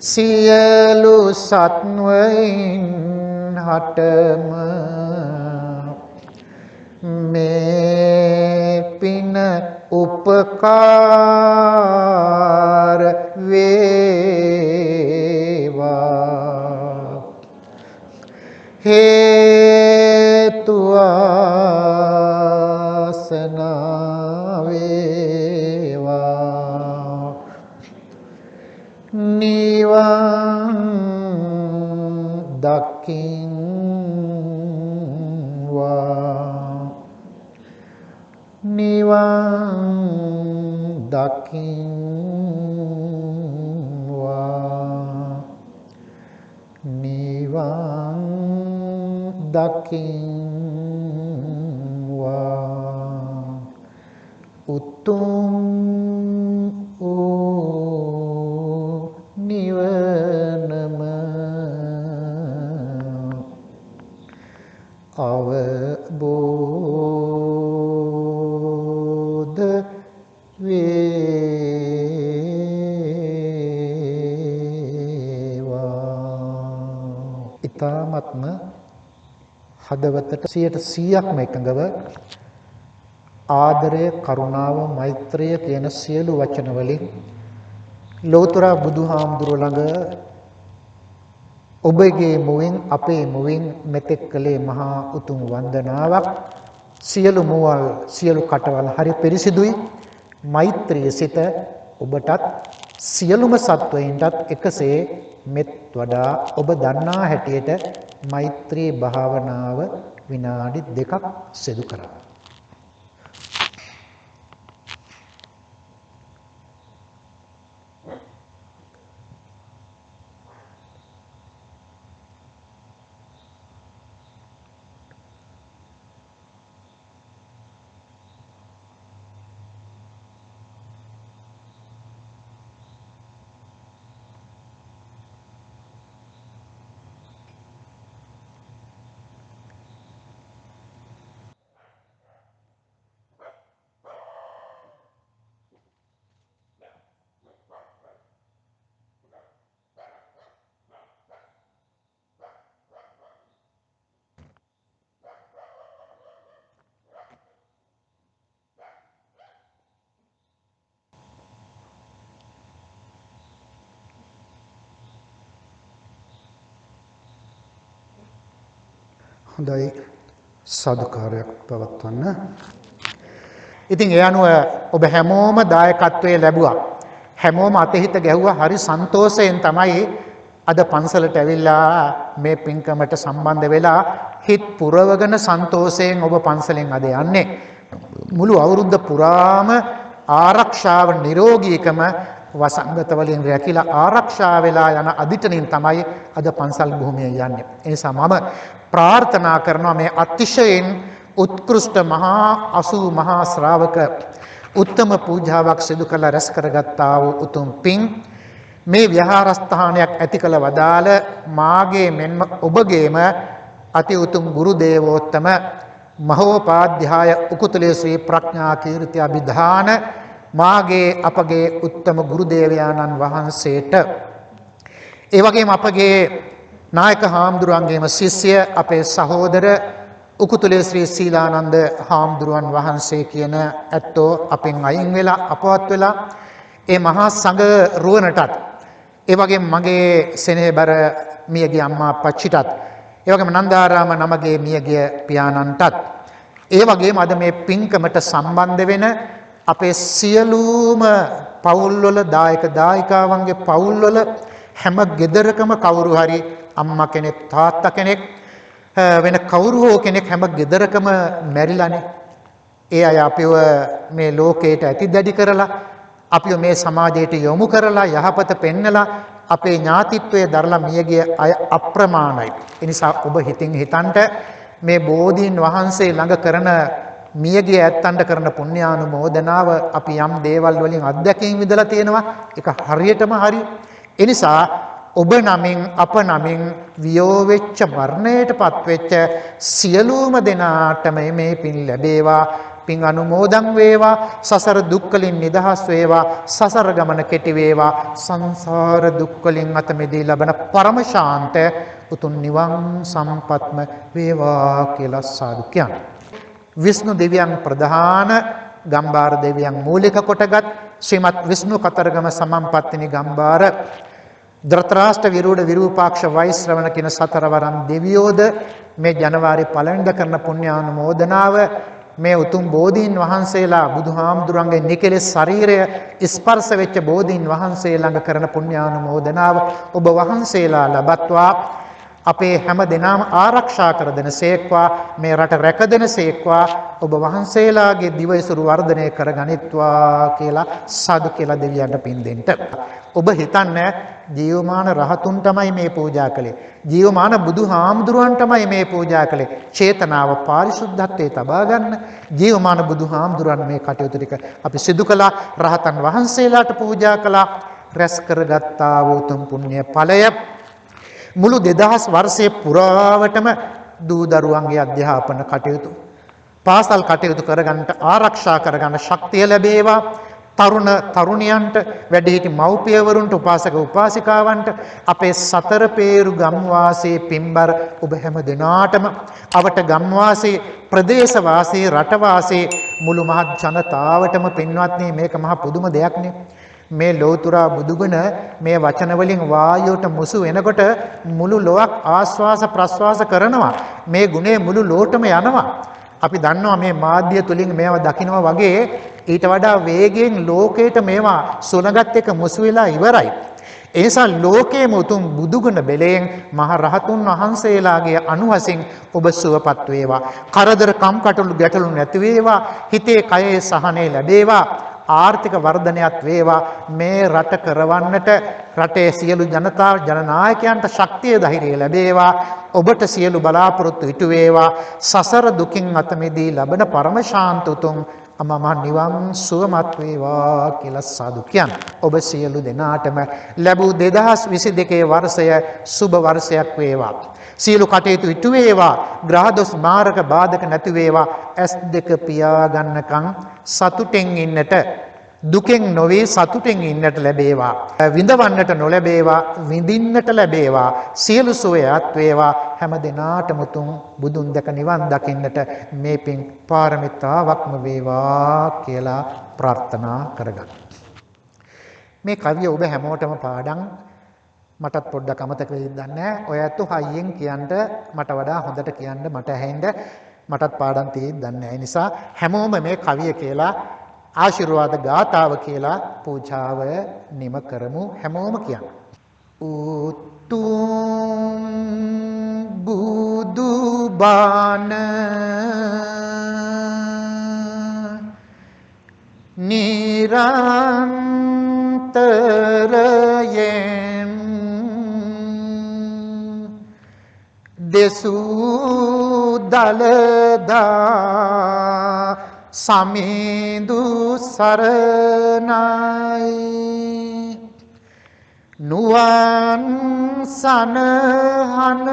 සියලු සත්වයින් හටම මේ පින උපකාර වේවා හේතු වාසනා වේවා නිවන් දකින්වා නිවන් දකින්වා නිවන් දකින්වා උතුම් වූ නිවනම අවබෝධ වේවා. ඊ타ත්ම හදවතට 100%ක්ම එකඟව ආදරය, කරුණාව, මෛත්‍රිය කියන සියලු වචන වලින් ලෝතර බුදුහාමුදුරුවෝ ළඟ ඔබගේ මුවින් අපේ මුවින් මෙතෙක් කළේ මහා උතුම් වන්දනාවක්. සියලු මුවල් සියලු කටවල් හරි පිරිසිදුයි. මෛත්‍රිය සිත ඔබටත් සියලුම සත්වයින්ටත් එකසේ මෙත් වඩා ඔබ දන්නා හැටියට මෛත්‍රී භාවනාව විනාඩි 2ක් සිදු කරා. හොඳයි සාදුකාරයක් පවත්වන්න. ඉතින් ඒ අනුව ඔබ හැමෝම දායකත්වයේ ලැබුවා. හැමෝම අතහිත ගැහුවා. හරි සන්තෝෂයෙන් තමයි අද පන්සලට ඇවිල්ලා මේ පින්කමට සම්බන්ධ වෙලා හිත පුරවගෙන සන්තෝෂයෙන් ඔබ පන්සලෙන් අද යන්නේ. මුළු අවුරුද්ද පුරාම ආරක්ෂාව නිරෝගීකම වසංගත වලින් රැකිලා ආරක්ෂා වෙලා යන අදිටනින් තමයි අද පන්සල් භූමිය යන්නේ. ඒ නිසා මම ප්‍රාර්ථනා කරනවා මේ අතිශයින් උත්කෘෂ්ඨ මහා 80 මහා ශ්‍රාවක උත්තම පූජාවක් සිදු කළ රැස් කරගත්තා වූ උතුම් පින් මේ විහාරස්ථානයක් ඇති කළ වදාළ මාගේ මෙන්ම ඔබගේම අති උතුම් ගුරු දේවෝත්තම මහෝපාධ්‍යාය උකුතලේ ශ්‍රී ප්‍රඥා කීර්ති අභිධාන මාගේ අපගේ උත්තම ගුරු දේවයාණන් වහන්සේට ඒ වගේම අපගේ නායක හාමුදුරුවන්ගේම ශිෂ්‍ය අපේ සහෝදර උකුතලේ ශ්‍රී සීලානන්ද හාමුදුරුවන් වහන්සේ කියන ඇත්තෝ අපෙන් අයින් වෙලා අපවත් වෙලා ඒ මහා සංඝ රුවනටත් ඒ වගේම මගේ සෙනෙහබර මියගිය අම්මා අප්පච්චිටත් ඒ වගේම නන්දාරාම නමගේ මියගිය පියාණන්ටත් ඒ වගේම අද මේ පින්කමට සම්බන්ධ වෙන අපේ සියලුම පවුල්වල දායක දායිකාවන්ගේ පවුල්වල හැම ගෙදරකම කවුරු හරි අම්මා කෙනෙක් තාත්තා කෙනෙක් වෙන කවුරු හෝ කෙනෙක් හැම ගෙදරකම මැරිලානේ. ඒ අය අපිව මේ ලෝකයට ඇතිදැඩි කරලා අපිව මේ සමාජයට යොමු කරලා යහපත පෙන්නලා අපේ ඥාතිත්වයේ දරලා මියගිය අය අප්‍රමාණයි. ඒ නිසා ඔබ හිතින් හිතන්ට මේ බෝධීන් වහන්සේ ළඟ කරන මියගිය ඇත්තන්ට කරන පුණ්‍යානුමෝදනාව අපි යම් දේවල් වලින් අත්දැකීම් විඳලා තියෙනවා. ඒක හරියටම හරි. ඒ නිසා ඔබ නමින් අප නමින් වියෝ වෙච්ච මරණයටපත් වෙච්ච සියලුම දෙනාටම මේ පින් ලැබේවා. පින් අනුමෝදන් වේවා. සසර දුක් වලින් නිදහස් වේවා. සසර ගමන කෙටි වේවා. සංසාර දුක් වලින් අත මිදී ලබන පරම ශාන්ත උතුම් නිවන් සම්පත්ම වේවා කියලා සාදු කියන්නේ. විෂ්ණු දෙවියන් ප්‍රධාන ගම්බාර දෙවියන් මූලික කොටගත් ශ්‍රීමත් විෂ්ණු කතරගම සමම්පත්තිනි ගම්බාර ධෘතරාෂ්ට්‍ර විරූඪ විරූපාක්ෂ වෛශ්‍රවණ කියන සතරවරන් දෙවියෝද මේ ජනවාරි 1 වෙනිදා කරන පුණ්‍යානුමෝදනාව මේ උතුම් බෝධීන් වහන්සේලා බුදුහාමුදුරන්ගේ නිකලෙස් ශරීරය ස්පර්ශ වෙච්ච බෝධීන් වහන්සේ ළඟ කරන පුණ්‍යානුමෝදනාව ඔබ වහන්සේලා ලබත්වා අපේ හැම දෙනාම ආරක්ෂා කර දෙන සේක්වා මේ රට රැක දෙන සේක්වා ඔබ වහන්සේලාගේ දිවයිසුරු වර්ධනය කරගනිත්වා කියලා සාදු කියලා දෙවියන්ට පින් දෙන්න. ඔබ හිතන්නේ ජීවමාන රහතුන් තමයි මේ පූජා කළේ. ජීවමාන බුදුහාමුදුරුවන් තමයි මේ පූජා කළේ. චේතනාව පාරිශුද්ධත්වයේ තබා ගන්න ජීවමාන බුදුහාමුදුරුවන් මේ කටයුතු ටික අපි සිදු කළා. රහතන් වහන්සේලාට පූජා කළා. රැස් කරගත්තා වූ උතුම් පුණ්‍ය ඵලය මුළු 2000 වර්ෂයේ පුරාවටම දූ දරුවන්ගේ අධ්‍යාපන කටයුතු පාසල් කටයුතු කරගන්නට ආරක්ෂා කරගන්න ශක්තිය ලැබේවා. තරුණ තරුණියන්ට වැඩිහිටි මව්පියවරුන්ට උපාසක උපාසිකාවන්ට අපේ සතර පේරු ගම්වාසී පින්බර ඔබ හැම දෙනාටම අවට ගම්වාසී ප්‍රදේශවාසී රටවාසී මුළු මහත් ජනතාවටම පින්වත්නි මේක මහ පුදුම දෙයක්නේ. මේ ලෝතුරා බුදුගුණ මේ වචන වලින් වායුවට මුසු වෙනකොට මුළු ලොවක් ආස්වාස ප්‍රස්වාස කරනවා. මේ ගුණේ මුළු ලෝටම යනවා. අපි දන්නවා මේ මාධ්‍ය තුලින් මේවා දකිනවා වගේ ඊට වඩා වේගයෙන් ලෝකයට මේවා සුණගත් එක මුසු වෙලා ඉවරයි. ඒ නිසා ලෝකයේම උතුම් බුදුගුණ බෙලයෙන් මහ රහතුන් වහන්සේලාගේ අනුහසින් ඔබ සුවපත් වේවා. කරදර කම්කටොළු ගැටලු නැති වේවා. හිතේ කයේ සහනය ලැබේවා. ආර්ථික වර්ධනයක් වේවා. මේ රට කරවන්නට රටේ සියලු ජනතාව ජනනායකයන්ට ශක්තිය ධෛර්යය ලැබේවා. ඔබට සියලු බලාපොරොත්තු ඉටු වේවා. සසර දුකින් අත මිදී ලබන පරම ශාන්ත උතුම් අමම නිවන් සුවමත් වේවා කියලා සාදු කියන්න. ඔබ සියලු දෙනාටම ලැබූ 2022 වර්ෂය සුබ වර්ෂයක් වේවා. සියලු කටයුතු ඉටු වේවා. ග්‍රහ දොස් මාරක බාධක නැති වේවා. S2 පියා ගන්නකම් සතුටෙන් ඉන්නට දුකෙන් නොවේ සතුටෙන් ඉන්නට ලැබේවා. විඳවන්නට නොලැබේවා විඳින්නට ලැබේවා. සියලු සෝයත් වේවා. හැම දිනාටම උතුම් බුදුන් දැක නිවන් දකින්නට මේ පින් පාරමිතාවක්ම වේවා කියලා ප්‍රාර්ථනා කරගන්න. මේ කවිය ඔබ හැමෝටම පාඩම් මටත් පොඩ්ඩක් අමතක වෙයිද දන්නේ නැහැ. ඔය ඇත්ත හයියෙන් කියන්න මට වඩා හොඳට කියන්න මට ඇහෙන්න මටත් පාඩම් තියෙයිද දන්නේ නැහැ. ඒ නිසා හැමෝම මේ කවිය කියලා ආශිර්වාද ගාතාව කියලා පූජාව නිම කරමු. හැමෝම කියන්න. උතුම් බුදු බණ නිරන්තරයෙන් දෙසූ දලදා සමිඳු සරණයි නුවන් සනහන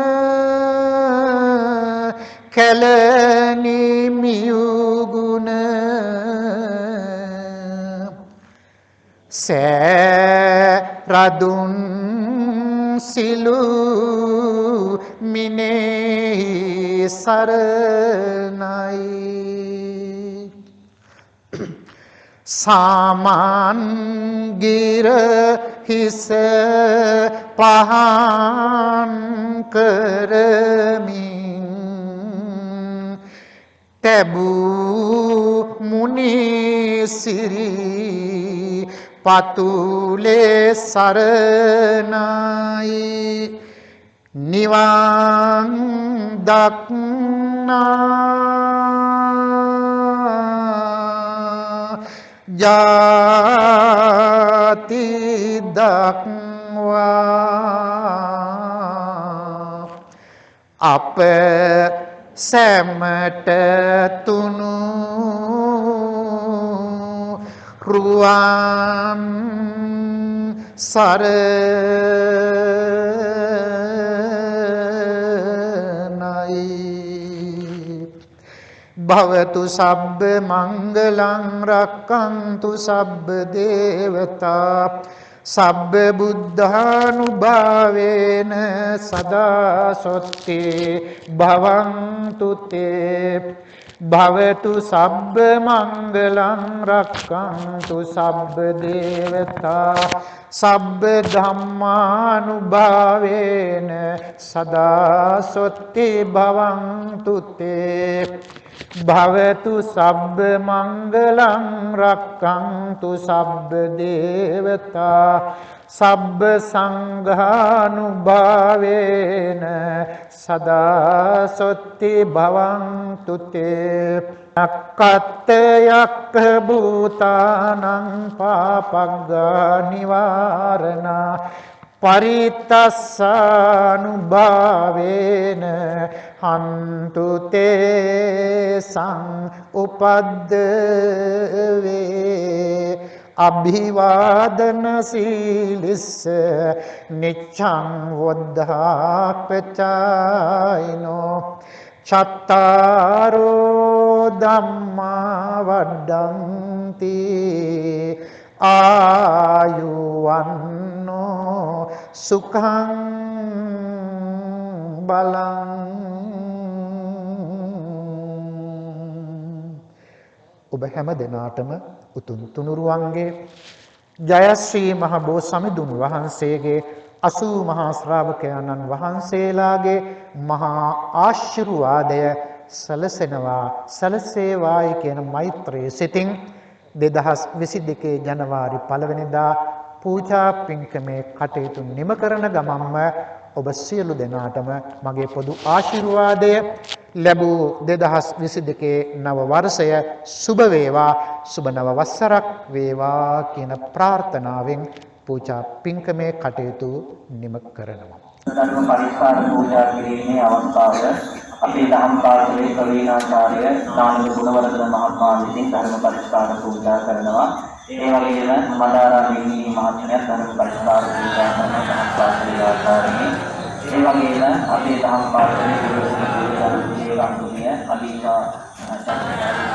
කැලණි මියුගුණ සෑරදුන් සිලු මිනෙහි සරණයි සාමන් ගිර හිස පහන් කරමින් තැබූ මුනි සිරි පතුලේ සරණයි නිවන් දක්නා ජාති දක්වා අප සැමට තුනු රුවන් සරණයි භවතු සබ්බ මංගලං රක්ඛන්තු සබ්බ දේවතා සබ්බ බුද්ධානුභාවේන සදා සොත්තේ භවන්තු තේ භවතු සබ්බ මංගලං රක්ඛන්තු සබ්බ දේවතා සබ්බ ධම්මානුභාවේන සදා සොත්තේ භවන්තු තේ භවතු සබ්බ මංගලං රක්ඛන්තු සබ්බ දේවතා සබ්බ සංඝානුභාවේන සදා සොත්ති භවන්තු තේ නක්කත් යක්ඛ භූතානං පාපග්ගා නිවාරණා පරිත්තස්සානුභාවේන හන්තු තේ සං උපද්දවේ අභිවාදන සීලිස්ස නිච්ඡං වද්ධාපචායිනෝ චත්තාරෝ ධම්මා වඩ්ඩන්ති ආයුවන්නෝ සුඛං බලං ඔබ හැම දිනාටම උතුම් තුනුරුවන්ගේ ජයශ්‍රී මහ බෝසමිඳුන් වහන්සේගේ 80 මහා ශ්‍රාවකයන්න් වහන්සේලාගේ මහා ආශිර්වාදය සලසනවා සලසේවායි කියන මෛත්‍රී සිතින් 2022 ජනවාරි 1 වෙනිදා පූජා පින්කමේ කටයුතු නිම කරන ගමන්ම ඔබ සියලු දෙනාටම මගේ පොදු ආශිර්වාදය ලැබූ 2022 නව වර්ෂය සුබ වේවා සුබ නව වසරක් වේවා කියන ප්‍රාර්ථනාවෙන් පූජා පින්කමේ කටයුතු නිම කරනවා. ධර්ම පරිස්කාර පූජා කිරීමේ අවස්ථාව අපේ දහම් පාසලේ ප්‍රවීණාචාර්ය නානද ගුණවර්ධන මහත්මයා විසින් ධර්ම පරිස්කාර පූජා කරනවා. ඒ වගේම මදාරා දෙවි මහත්මිය ධර්ම පරිස්කාර පූජා කරන දහම් පාසලේ ආචාර්යනි. ඒ වගේම අපේ දහම් පාසලේ ගුරු සේවකතුමිය අදීපා ආචාර්ය